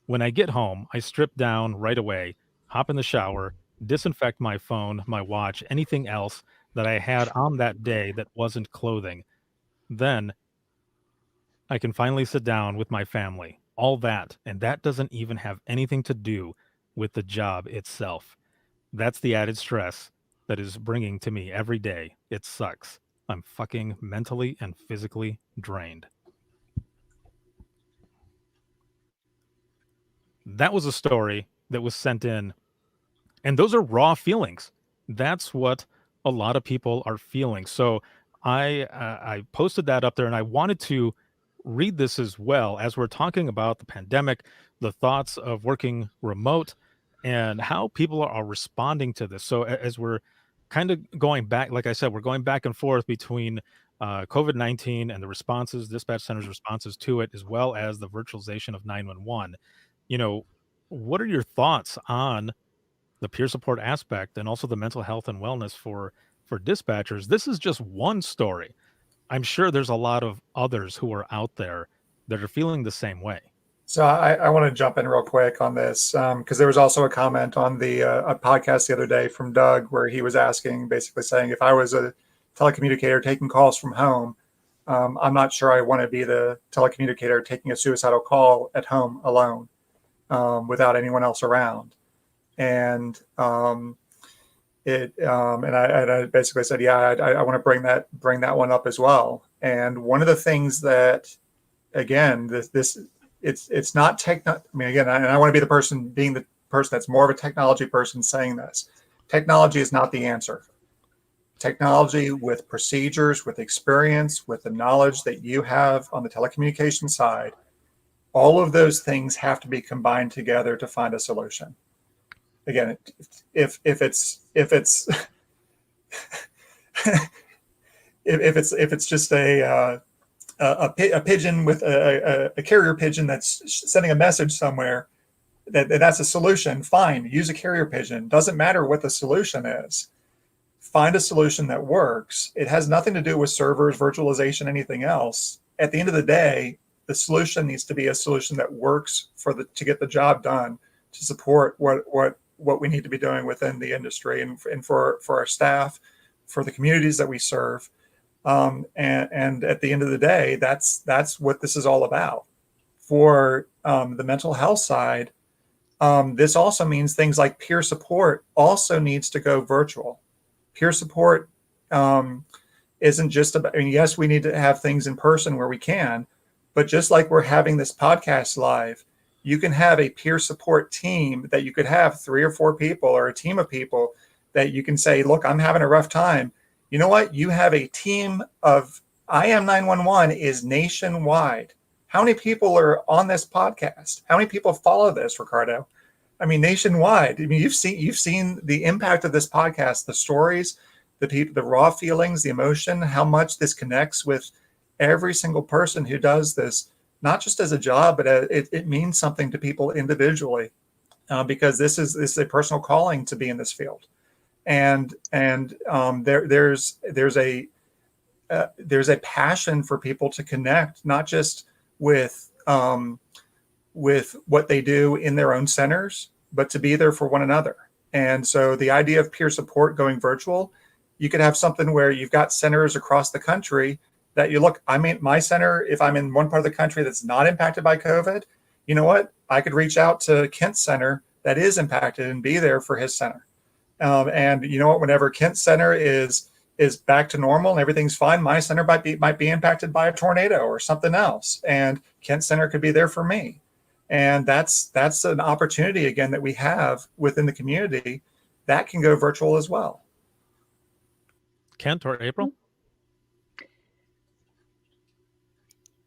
When I get home, I strip down right away, hop in the shower, disinfect my phone, my watch, anything else that I had on that day that wasn't clothing. Then I can finally sit down with my family. All that, and that doesn't even have anything to do with the job itself. That's the added stress that is bringing to me every day. It sucks. I'm fucking mentally and physically drained. That was a story that was sent in, and those are raw feelings. That's what a lot of people are feeling. So I posted that up there, and I wanted to read this as well as we're talking about the pandemic, the thoughts of working remote, and how people are responding to this. So as we're kind of going back, like I said, we're going back and forth between COVID-19 and the responses, dispatch centers' responses to it, as well as the virtualization of 911. You know, what are your thoughts on the peer support aspect and also the mental health and wellness for dispatchers? This is just one story. I'm sure there's a lot of others who are out there that are feeling the same way. So I want to jump in real quick on this because there was also a comment on the a podcast the other day from Doug where he was asking, basically saying, if I was a telecommunicator taking calls from home, I'm not sure I want to be the telecommunicator taking a suicidal call at home alone without anyone else around. And I basically said, yeah, I want to bring that one up as well. And one of the things that, again, it's not techno. I mean, again, I want to be the person that's more of a technology person saying this. Technology is not the answer. Technology with procedures, with experience, with the knowledge that you have on the telecommunication side, all of those things have to be combined together to find a solution. Again, if it's just a pigeon with a carrier pigeon that's sending a message somewhere, that's a solution. Fine, use a carrier pigeon. Doesn't matter what the solution is. Find a solution that works. It has nothing to do with servers, virtualization, anything else. At the end of the day, the solution needs to be a solution that works to get the job done, to support what we need to be doing within the industry and for our staff, for the communities that we serve. And at the end of the day, that's what this is all about. For the mental health side, this also means things like peer support also needs to go virtual. Peer support isn't just about, I mean, yes, we need to have things in person where we can, but just like we're having this podcast live, you can have a peer support team that you could have 3 or 4 people or a team of people that you can say, look, I'm having a rough time. You know what? You have a team of IM 911 is nationwide. How many people are on this podcast? How many people follow this, Ricardo? I mean, nationwide. I mean, you've seen the impact of this podcast, the stories, the raw feelings, the emotion, how much this connects with every single person who does this, not just as a job, but it means something to people individually, because this is a personal calling to be in this field. And there's a passion for people to connect, not just with what they do in their own centers, but to be there for one another. And so the idea of peer support going virtual, you could have something where you've got centers across the country that you look, I mean, my center, if I'm in one part of the country that's not impacted by COVID, you know what? I could reach out to Kent's center that is impacted and be there for his center. And you know what? Whenever Kent's center is is back to normal and everything's fine, my center might be impacted by a tornado or something else, and Kent Center could be there for me. And that's an opportunity again that we have within the community that can go virtual as well. Kent or April?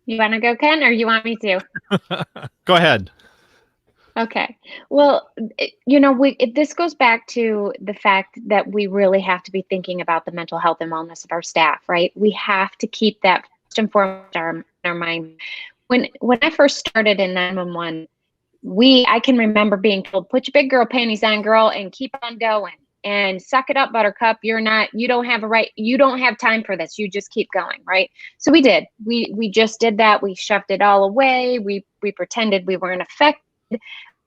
You want to go, Ken, or you want me to? Go ahead. Okay. Well, this goes back to the fact that we really have to be thinking about the mental health and wellness of our staff, right? We have to keep that first and foremost in our mind. When I first started in 911, I can remember being told, put your big girl panties on, girl, and keep on going. And suck it up, buttercup. You don't have time for this. You just keep going, right? So we did. We just did that. We shoved it all away. We pretended we weren't affected. We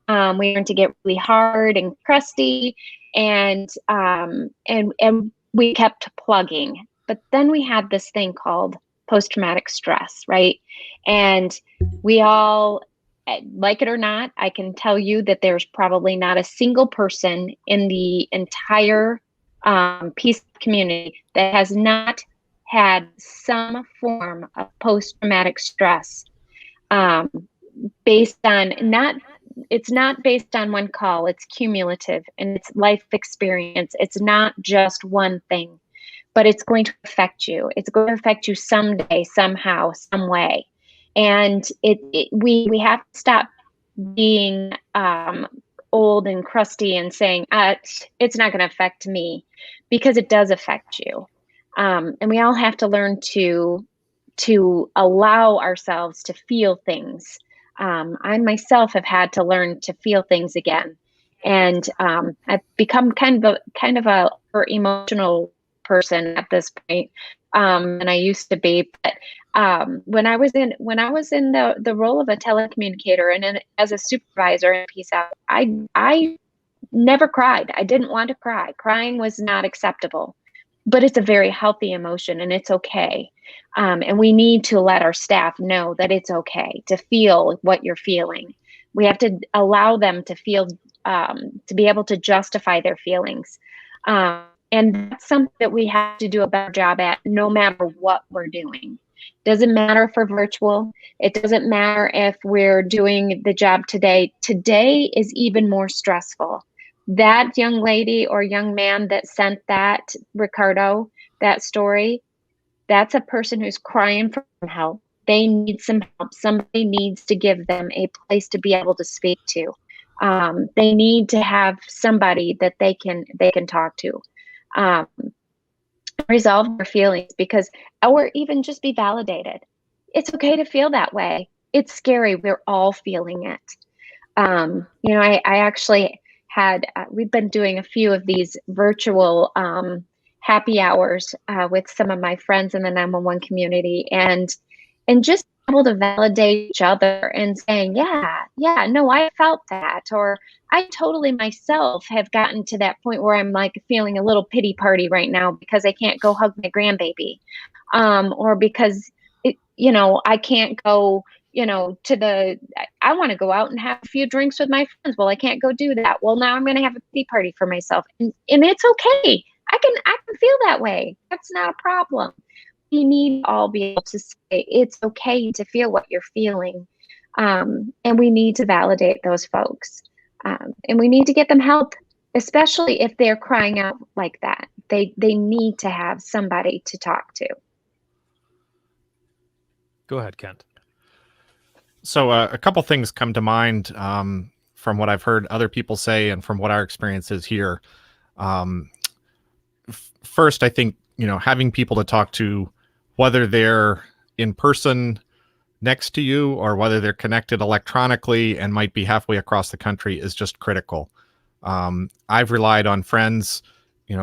learned to get really hard and crusty, and we kept plugging. But then we had this thing called post-traumatic stress, right? And we all, like it or not, I can tell you that there's probably not a single person in the entire PSAP community that has not had some form of post-traumatic stress, based on it's not based on one call, it's cumulative, and it's life experience. It's not just one thing, but it's going to affect you. It's going to affect you someday, somehow, some way. And we have to stop being old and crusty and saying, it's not going to affect me, because it does affect you. And we all have to learn to allow ourselves to feel things. I myself have had to learn to feel things again. And I've become kind of a emotional person at this point. And I used to be, but when I was in the role of a telecommunicator and as a supervisor in PSAP, I never cried. I didn't want to cry. Crying was not acceptable, but it's a very healthy emotion, and it's okay. And we need to let our staff know that it's okay to feel what you're feeling. We have to allow them to feel, to be able to justify their feelings. And that's something that we have to do a better job at, no matter what we're doing. Doesn't matter if we're virtual. It doesn't matter if we're doing the job today. Today is even more stressful. That young lady or young man that sent that, Ricardo, that story, that's a person who's crying for help. They need some help. Somebody needs to give them a place to be able to speak to. They need to have somebody that they can talk to. Resolve their feelings, or even just be validated. It's okay to feel that way. It's scary. We're all feeling it. I actually had, we've been doing a few of these virtual happy hours with some of my friends in the 911 community, and just able to validate each other and saying, no, I felt that, or I totally myself have gotten to that point where I'm like feeling a little pity party right now because I can't go hug my grandbaby, or because I can't go, I want to go out and have a few drinks with my friends. Well, I can't go do that. Well, now I'm going to have a pity party for myself, and it's okay. I can feel that way. That's not a problem. We need to all be able to say it's okay to feel what you're feeling. And we need to validate those folks. And we need to get them help, especially if they're crying out like that. They need to have somebody to talk to. Go ahead, Kent. So a couple things come to mind from what I've heard other people say and from what our experience is here. First, I think, having people to talk to, whether they're in person next to you or whether they're connected electronically and might be halfway across the country, is just critical. I've relied on friends,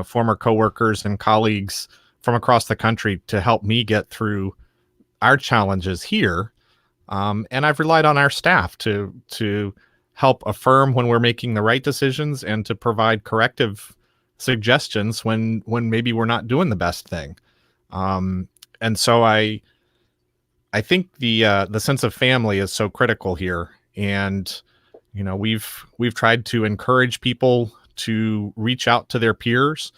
former coworkers and colleagues from across the country to help me get through our challenges here. And I've relied on our staff to help affirm when we're making the right decisions and to provide corrective suggestions when maybe we're not doing the best thing. And so I think the sense of family is so critical here. And, we've tried to encourage people to reach out to their peers.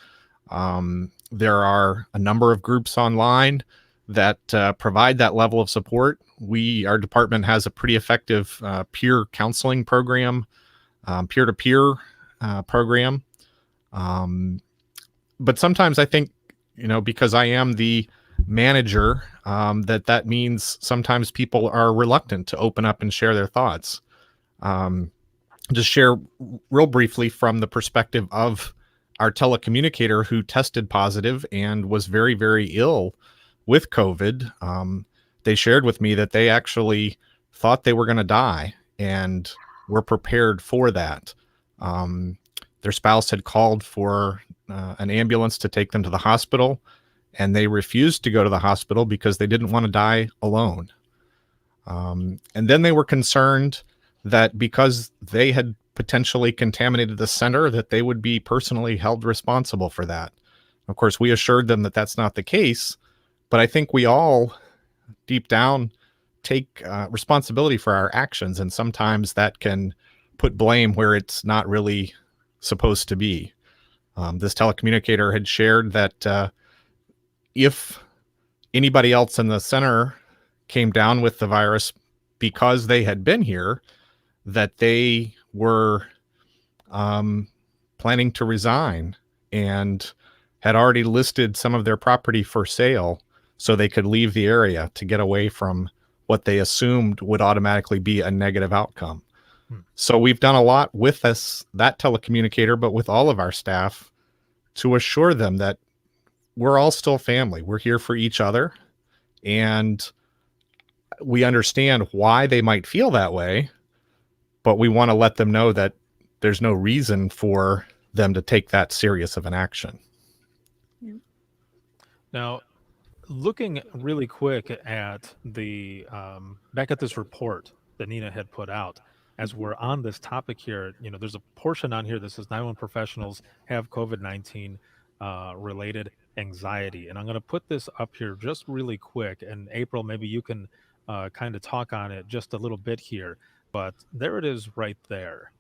There are a number of groups online that provide that level of support. Our department has a pretty effective peer counseling program, peer-to-peer program. But sometimes I think, because I am the manager, that means sometimes people are reluctant to open up and share their thoughts. Just share real briefly from the perspective of our telecommunicator who tested positive and was very, very ill with COVID. They shared with me that they actually thought they were going to die and were prepared for that. Their spouse had called for an ambulance to take them to the hospital, and they refused to go to the hospital because they didn't want to die alone. And then they were concerned that because they had potentially contaminated the center, that they would be personally held responsible for that. Of course, we assured them that that's not the case, but I think we all deep down take responsibility for our actions, and sometimes that can put blame where it's not really supposed to be. This telecommunicator had shared that if anybody else in the center came down with the virus because they had been here, that they were planning to resign and had already listed some of their property for sale so they could leave the area to get away from what they assumed would automatically be a negative outcome. So we've done a lot with that telecommunicator, but with all of our staff, to assure them that we're all still family. We're here for each other, and we understand why they might feel that way, but we want to let them know that there's no reason for them to take that serious of an action. Now, looking really quick at the back at this report that NENA had put out, as we're on this topic here, there's a portion on here that says 911 professionals have COVID-19 related anxiety. And I'm going to put this up here just really quick. And April, maybe you can kind of talk on it just a little bit here. But there it is right there.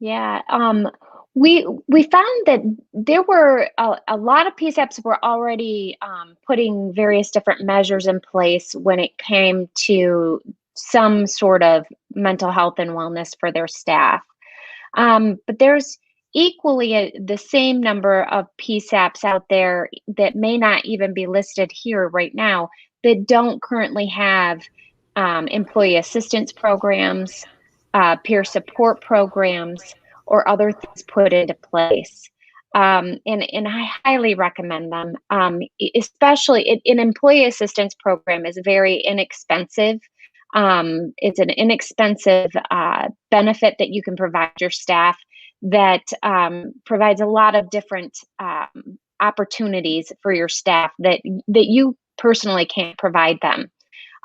Yeah, we found that there were a lot of PSAPs were already putting various different measures in place when it came to some sort of mental health and wellness for their staff. But there's equally the same number of PSAPs out there that may not even be listed here right now that don't currently have employee assistance programs, peer support programs, or other things put into place. And I highly recommend them, especially an employee assistance program is very inexpensive. It's an inexpensive benefit that you can provide your staff that provides a lot of different opportunities for your staff that you personally can't provide them.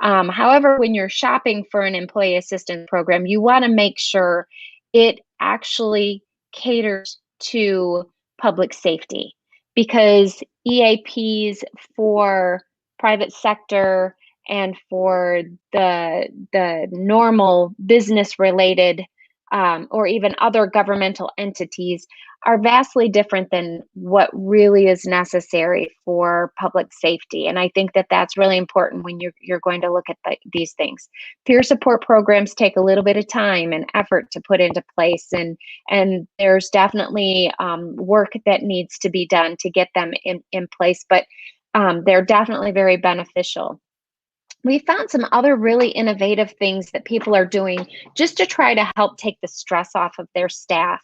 However, when you're shopping for an employee assistance program, you want to make sure it actually caters to public safety, because EAPs for private sector and for the normal business related or even other governmental entities are vastly different than what really is necessary for public safety. And I think that that's really important when you're going to look at these things. Peer support programs take a little bit of time and effort to put into place, and there's definitely work that needs to be done to get them in place, but they're definitely very beneficial. We found some other really innovative things that people are doing just to try to help take the stress off of their staff.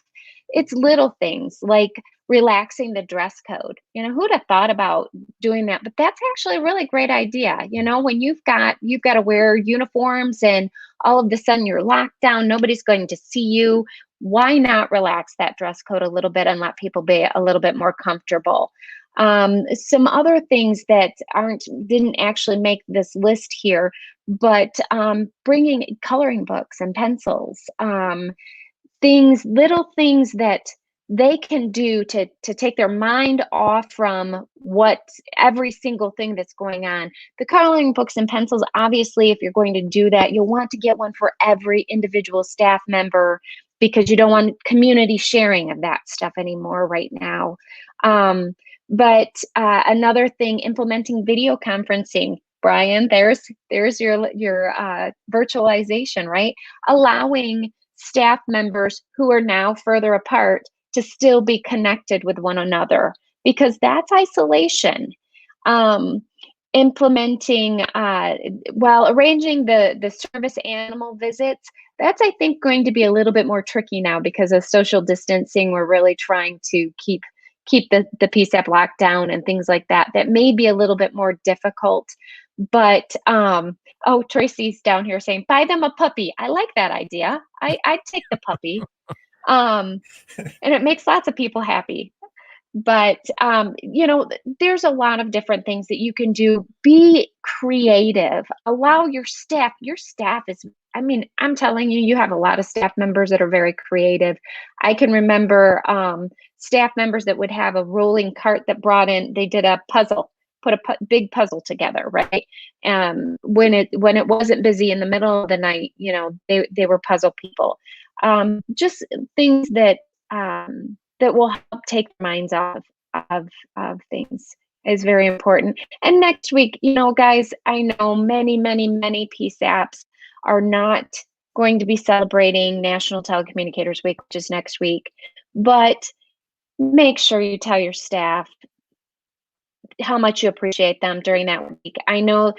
It's little things like relaxing the dress code. Who'd have thought about doing that? But that's actually a really great idea. When you've got to wear uniforms and all of a sudden you're locked down, nobody's going to see you. Why not relax that dress code a little bit and let people be a little bit more comfortable? Some other things that didn't actually make this list here, but bringing coloring books and pencils, little things that they can do to take their mind off from what every single thing that's going on. The coloring books and pencils, obviously, if you're going to do that, you'll want to get one for every individual staff member because you don't want community sharing of that stuff anymore right now. But another thing, implementing video conferencing. Brian, there's your virtualization, right? Allowing staff members who are now further apart to still be connected with one another, because that's isolation. Implementing, while arranging the service animal visits, that's, I think, going to be a little bit more tricky now because of social distancing. We're really trying to keep the PSAP lockdown and things like that. That may be a little bit more difficult. But oh, Tracy's down here saying, buy them a puppy. I like that idea. I'd take the puppy. And it makes lots of people happy. But there's a lot of different things that you can do. Be creative. Allow your staff is, I mean, I'm telling you, you have a lot of staff members that are very creative. I can remember staff members that would have a rolling cart that brought in, they did a puzzle, put a big puzzle together, right? When it wasn't busy in the middle of the night, they were puzzle people. Just things that will help take their minds off of things is very important. And next week, guys, I know many PSAPs are not going to be celebrating National Telecommunicators Week, which is next week, but make sure you tell your staff how much you appreciate them during that week. I know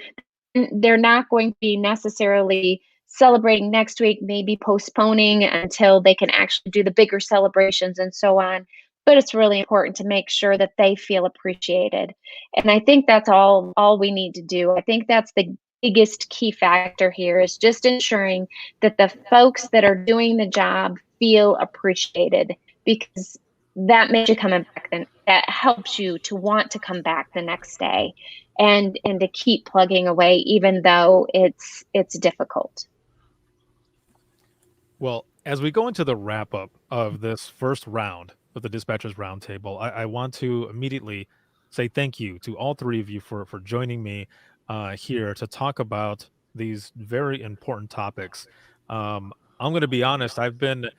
they're not going to be necessarily celebrating next week, maybe postponing until they can actually do the bigger celebrations and so on. But it's really important to make sure that they feel appreciated. And I think that's all we need to do. I think that's the biggest key factor here, is just ensuring that the folks that are doing the job feel appreciated, because that makes you coming back, then that helps you to want to come back the next day and to keep plugging away, even though it's difficult. Well, as we go into the wrap up of this first round of the Dispatchers Roundtable, I want to immediately say thank you to all three of you for joining me here to talk about these very important topics. I'm going to be honest, I've been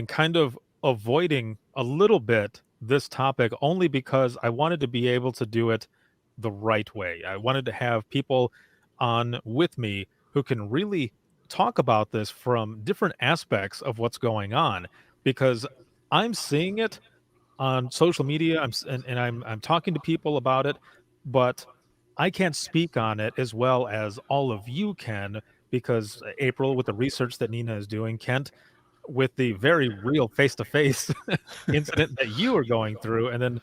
kind of avoiding a little bit this topic only because I wanted to be able to do it the right way. I wanted to have people on with me who can really talk about this from different aspects of what's going on, because I'm seeing it on social media. I'm talking to people about it, but I can't speak on it as well as all of you can, because April, with the research that NENA is doing, Kent, with the very real face-to-face incident that you are going through, and then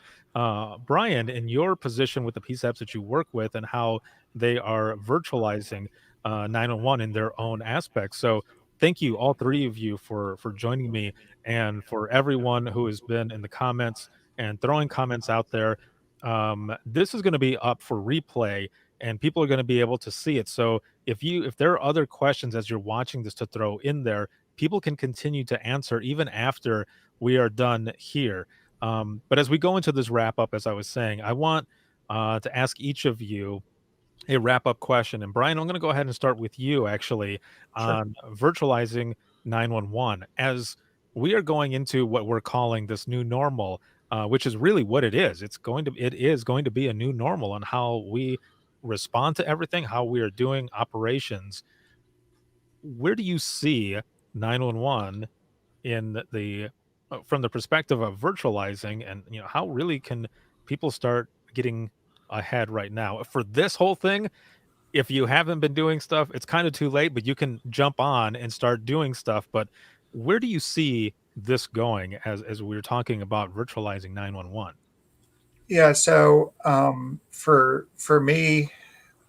Brian, in your position with the PSAPs that you work with and how they are virtualizing 911 in their own aspects. So thank you, all three of you, for joining me, and for everyone who has been in the comments and throwing comments out there. This is going to be up for replay, and people are going to be able to see it. So if there are other questions as you're watching this to throw in there, people can continue to answer even after we are done here. But as we go into this wrap up, as I was saying, I want to ask each of you a wrap up question. And Brian, I'm going to go ahead and start with you actually on virtualizing 911, as we are going into what we're calling this new normal, which is really what it is. It is going to be a new normal on how we respond to everything, how we are doing operations. Where do you see 911 in the from the perspective of virtualizing, and how really can people start getting ahead right now for this whole thing? If you haven't been doing stuff, it's kind of too late, but you can jump on and start doing stuff. But where do you see this going as we're talking about virtualizing 911? Yeah, so for me,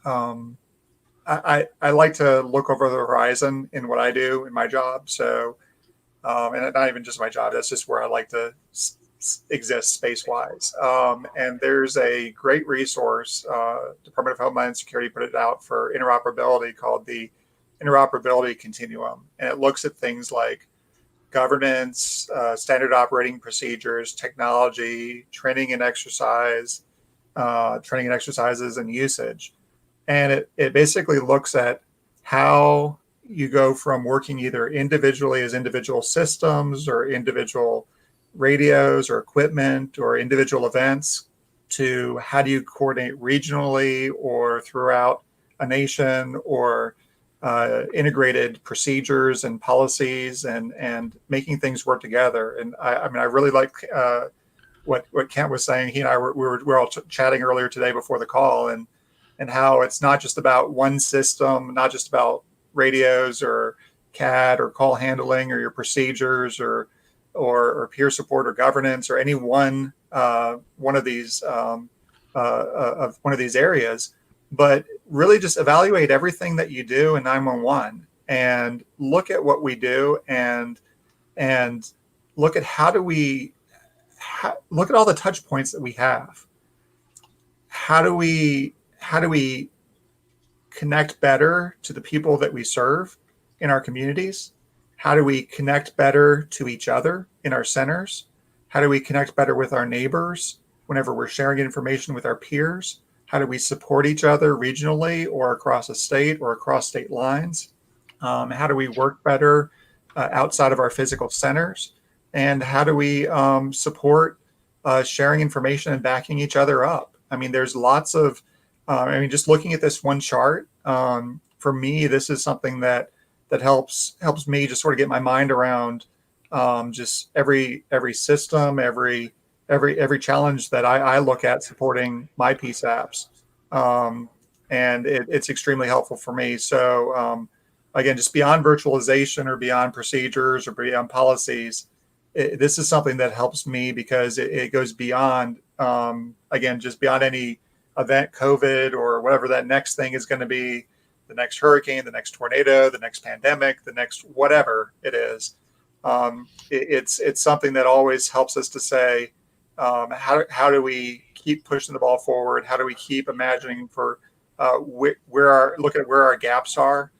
I like to look over the horizon in what I do in my job. So, and not even just my job, that's just where I like to exist space-wise. And there's a great resource, Department of Homeland Security put it out for interoperability, called the Interoperability Continuum. And it looks at things like governance, standard operating procedures, technology, training and exercises and usage. And it basically looks at how you go from working either individually as individual systems or individual radios or equipment or individual events to how do you coordinate regionally or throughout a nation, or integrated procedures and policies and making things work together. And I mean, I really like what Kent was saying. He and I we were all chatting earlier today before the call, and how it's not just about one system, not just about radios or CAD or call handling or your procedures or peer support or governance or any one of these areas, but really just evaluate everything that you do in 911 and look at what we do and look at look at all the touch points that we have. How do we connect better to the people that we serve in our communities? How do we connect better to each other in our centers? How do we connect better with our neighbors whenever we're sharing information with our peers? How do we support each other regionally or across a state or across state lines? How do we work better outside of our physical centers? And how do we support sharing information and backing each other up? I mean, there's lots of, just looking at this one chart, for me, this is something that helps me just sort of get my mind around just every system, every challenge that I look at supporting my PSAPs. And it's extremely helpful for me. So again, just beyond virtualization or beyond procedures or beyond policies, this is something that helps me because it goes beyond, again, just beyond any event, COVID, or whatever that next thing is going to be, the next hurricane, the next tornado, the next pandemic, the next whatever it is. It's something that always helps us to say, how do we keep pushing the ball forward? How do we keep imagining for look at where our gaps are,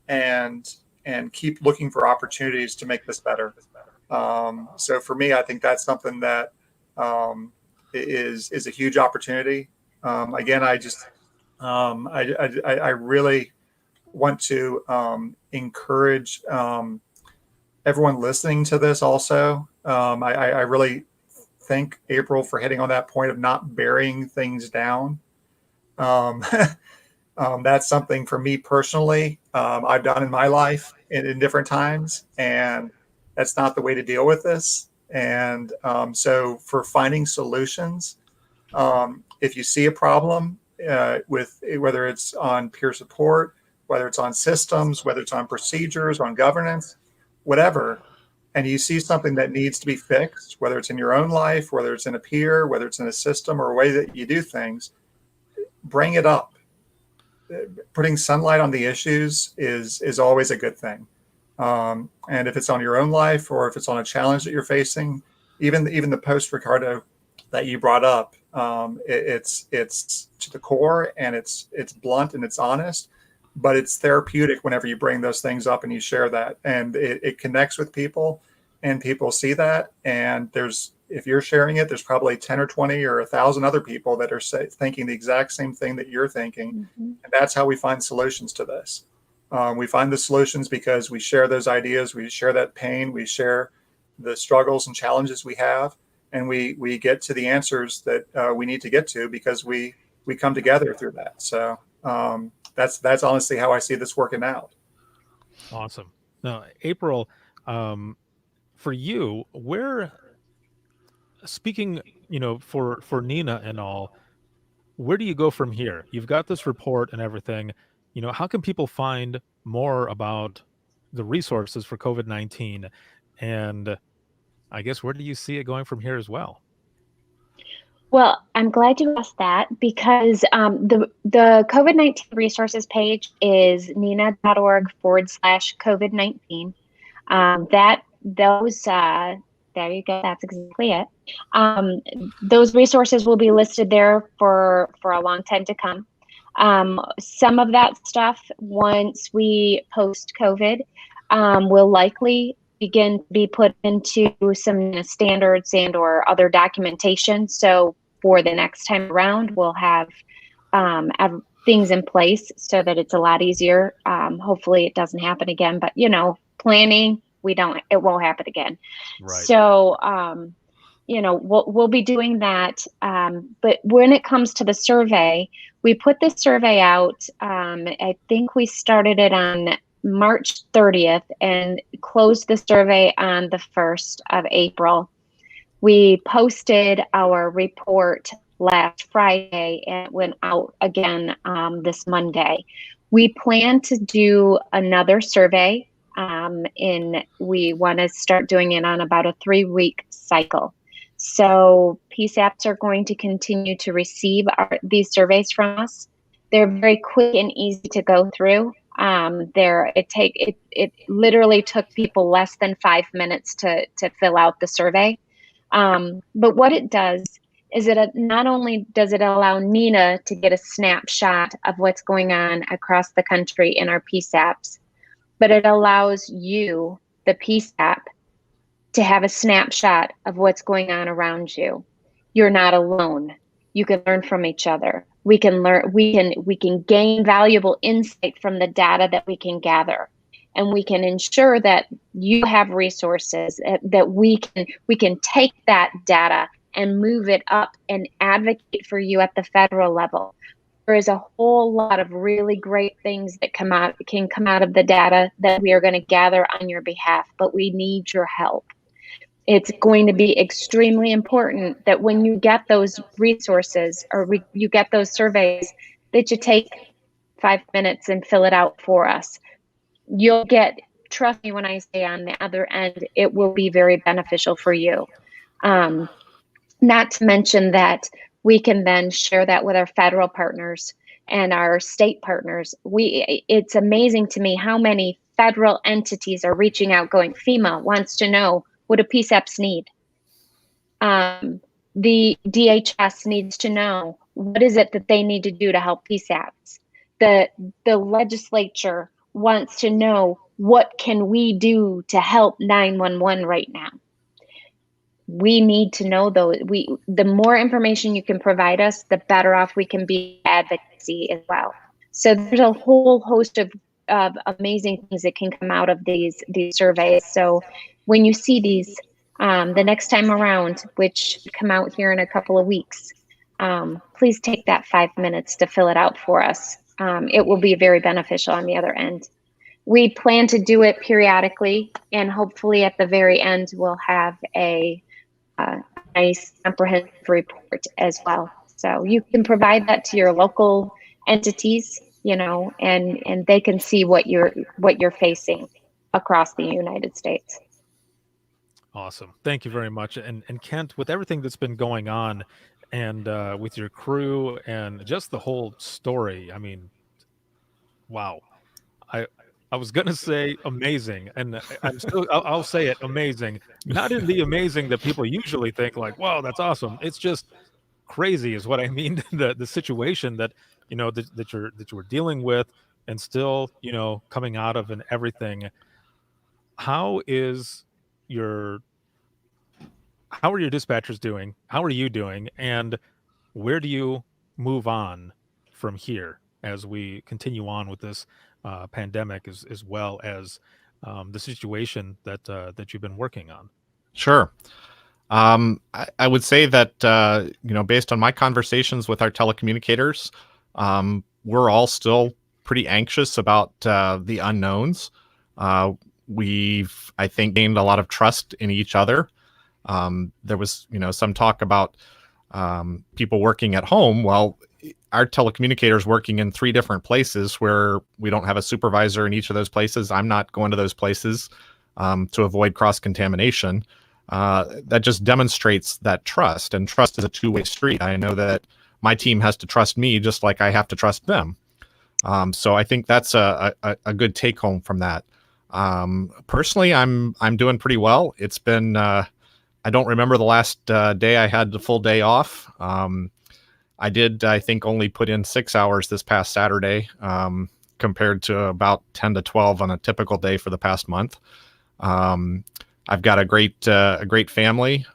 and keep looking for opportunities to make this better. So for me, I think that's something that is a huge opportunity. Again, I really want to encourage everyone listening to this also. I really thank April for hitting on that point of not burying things down. That's something for me personally I've done in my life in different times, and that's not the way to deal with this. And so for finding solutions, if you see a problem with whether it's on peer support, whether it's on systems, whether it's on procedures, on governance, whatever, and you see something that needs to be fixed, whether it's in your own life, whether it's in a peer, whether it's in a system or a way that you do things, bring it up. Putting sunlight on the issues is always a good thing. And if it's on your own life or if it's on a challenge that you're facing, even the post, Ricardo, that you brought up, it's to the core, and it's blunt and it's honest, but it's therapeutic whenever you bring those things up and you share that, and it connects with people, and people see that. And if you're sharing it, there's probably 10 or 20 or 1,000 other people that are thinking the exact same thing that you're thinking. Mm-hmm. And that's how we find solutions to this. We find the solutions because we share those ideas, we share that pain, we share the struggles and challenges we have, and we get to the answers that we need to get to because we come together through that. So that's honestly how I see this working out. Awesome. Now, April, for you, speaking, for NENA and all, where do you go from here? You've got this report and everything. How can people find more about the resources for COVID-19? And I guess, where do you see it going from here as well? Well, I'm glad you asked that, because the COVID-19 resources page is nena.org/COVID-19. There you go. That's exactly it. Those resources will be listed there for a long time to come. Some of that stuff, once we post-COVID, will likely begin to be put into some standards and or other documentation. So for the next time around, we'll have things in place so that it's a lot easier. Hopefully it doesn't happen again, but planning, it won't happen again. Right. So, we'll be doing that. But when it comes to the survey, we put this survey out. I think we started it on March 30th and closed the survey on the 1st of April. We posted our report last Friday and it went out again this Monday. We plan to do another survey we want to start doing it on about a 3-week cycle. So PSAPs are going to continue to receive these surveys from us. They're very quick and easy to go through. It literally took people less than 5 minutes to fill out the survey. But what it does is not only does it allow NENA to get a snapshot of what's going on across the country in our PSAPs, but it allows you, the PSAP, to have a snapshot of what's going on around you. You're not alone. You can learn from each other. We can gain valuable insight from the data that we can gather. And we can ensure that you have resources that we can take that data and move it up and advocate for you at the federal level. There is a whole lot of really great things that can come out of the data that we are going to gather on your behalf, but we need your help. It's going to be extremely important that when you get those resources or you get those surveys, that you take 5 minutes and fill it out for us. You'll get, trust me when I say on the other end, it will be very beneficial for you. Not to mention that we can then share that with our federal partners and our state partners. It's amazing to me how many federal entities are reaching out going, FEMA wants to know, what do PSAPs need? The DHS needs to know, what is it that they need to do to help PSAPs? The legislature wants to know, what can we do to help 911 right now? We need to know those. The more information you can provide us, the better off we can be advocacy as well. So there's a whole host of amazing things that can come out of these surveys. So when you see these the next time around, which should come out here in a couple of weeks, please take that 5 minutes to fill it out for us. It will be very beneficial on the other end. We plan to do it periodically, and hopefully at the very end, we'll have a nice comprehensive report as well. So you can provide that to your local entities, and they can see what you're facing across the United States. Awesome. Thank you very much. And Kent, with everything that's been going on and with your crew and just the whole story, I mean, wow. I was going to say amazing, and I'll say it, amazing. Not in the amazing that people usually think like, wow, that's awesome. It's just crazy is what I mean. The situation that, that you were dealing with and still, coming out of and everything. How are your dispatchers doing? How are you doing? And where do you move on from here as we continue on with this pandemic, as well as the situation that you've been working on? Sure. I would say that, based on my conversations with our telecommunicators, we're all still pretty anxious about the unknowns. We've, I think, gained a lot of trust in each other. There was, some talk about people working at home. Well, our telecommunicators working in 3 different places where we don't have a supervisor in each of those places. I'm not going to those places to avoid cross-contamination. That just demonstrates that trust, and trust is a two-way street. I know that my team has to trust me just like I have to trust them. So I think that's a good take home from that. Personally, I'm doing pretty well. It's been, I don't remember the last day I had the full day off. I did, I think, only put in 6 hours this past Saturday, compared to about 10 to 12 on a typical day for the past month. I've got a great family.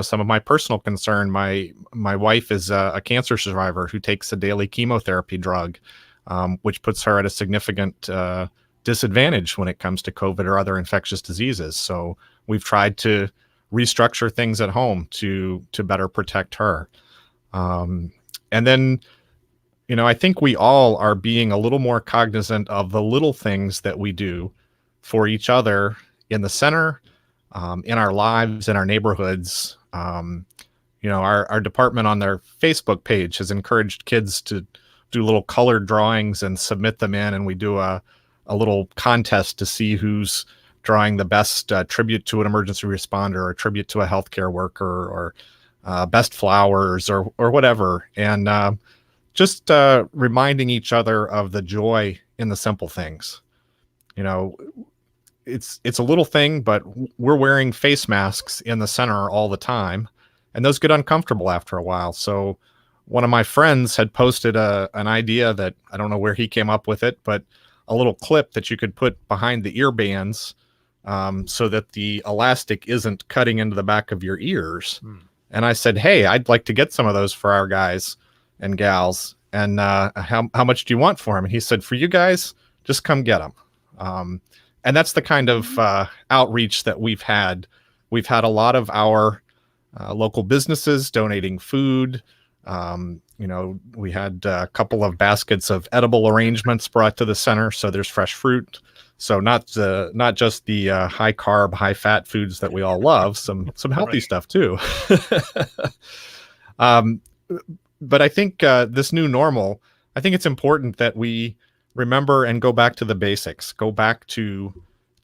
some of my personal concern. My wife is a cancer survivor who takes a daily chemotherapy drug, which puts her at a significant disadvantage when it comes to COVID or other infectious diseases. So we've tried to restructure things at home to better protect her. And then, I think we all are being a little more cognizant of the little things that we do for each other in the center, in our lives, in our neighborhoods. Our department on their Facebook page has encouraged kids to do little colored drawings and submit them in, and we do a little contest to see who's drawing the best tribute to an emergency responder, or tribute to a healthcare worker, or best flowers, or whatever. And just reminding each other of the joy in the simple things. It's a little thing, but we're wearing face masks in the center all the time, and those get uncomfortable after a while. So one of my friends had posted an idea that I don't know where he came up with it, but a little clip that you could put behind the ear bands, so that the elastic isn't cutting into the back of your ears. And I said, hey, I'd like to get some of those for our guys and gals. And how much do you want for them? And he said, for you guys, just come get them. And that's the kind of outreach that we've had. We've had a lot of our local businesses donating food. We had a couple of baskets of edible arrangements brought to the center, so there's fresh fruit. So not just the high carb, high fat foods that we all love, some healthy stuff too. But I think this new normal, I think it's important that we remember and go back to the basics, go back to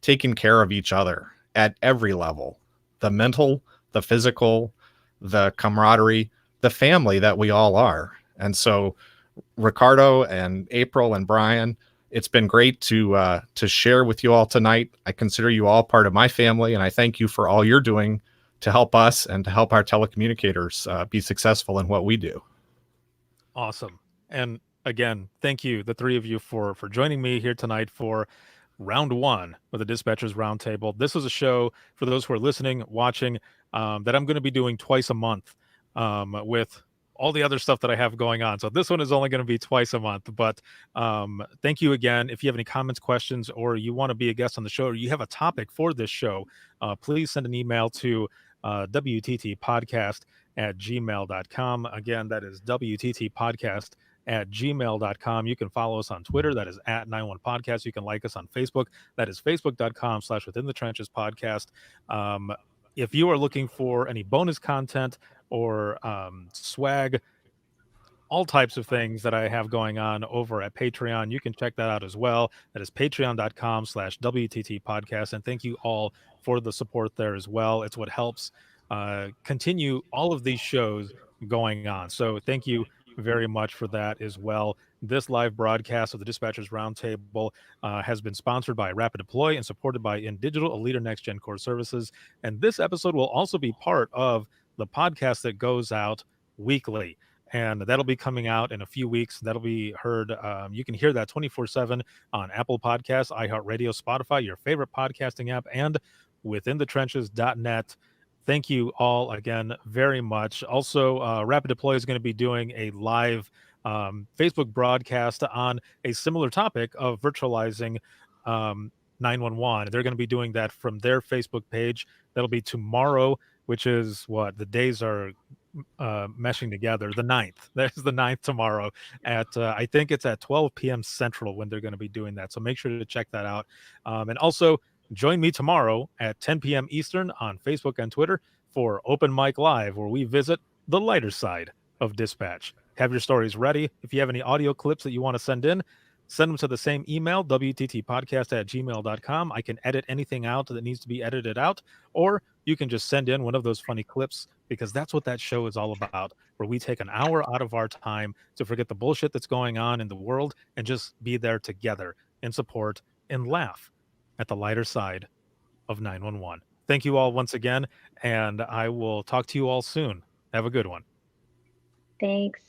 taking care of each other at every level, the mental, the physical, the camaraderie, the family that we all are. And so Ricardo and April and Brian, it's been great to share with you all tonight. I consider you all part of my family, and I thank you for all you're doing to help us and to help our telecommunicators be successful in what we do. Awesome. And again, thank you, the three of you, for joining me here tonight for round one of the Dispatchers Roundtable. This is a show, for those who are listening, watching, that I'm going to be doing twice a month, with all the other stuff that I have going on. So this one is only going to be twice a month. But thank you again. If you have any comments, questions, or you want to be a guest on the show, or you have a topic for this show, please send an email to wttpodcast@gmail.com. Again, that is wttpodcast@gmail.com. You can follow us on Twitter. That is @91podcast. You can like us on Facebook. That is facebook.com/Within the Trenches podcast. If you are looking for any bonus content or swag, all types of things that I have going on over at Patreon, you can check that out as well. That is patreon.com/WTT podcast. And thank you all for the support there as well. It's what helps continue all of these shows going on. So thank you very much for that as well. This live broadcast of the Dispatchers Roundtable has been sponsored by Rapid Deploy and supported by INdigital, a leader next gen core services. And this episode will also be part of the podcast that goes out weekly. And that'll be coming out in a few weeks. That'll be heard. You can hear that 24/7 on Apple Podcasts, iHeartRadio, Spotify, your favorite podcasting app, and withinthetrenches.net. Thank you all again very much. Also, Rapid Deploy is going to be doing a live Facebook broadcast on a similar topic of virtualizing 911. They're going to be doing that from their Facebook page. That'll be tomorrow, which is what the days are meshing together. The 9th. There's the 9th tomorrow at I think it's at 12 p.m. Central when they're going to be doing that. So make sure to check that out. And also join me tomorrow at 10 p.m. Eastern on Facebook and Twitter for Open Mic Live, where we visit the lighter side of dispatch. Have your stories ready. If you have any audio clips that you want to send in, send them to the same email, wttpodcast@gmail.com. I can edit anything out that needs to be edited out, or you can just send in one of those funny clips, because that's what that show is all about, where we take an hour out of our time to forget the bullshit that's going on in the world and just be there together and support and laugh at the lighter side of 911. Thank you all once again, and I will talk to you all soon. Have a good one. Thanks.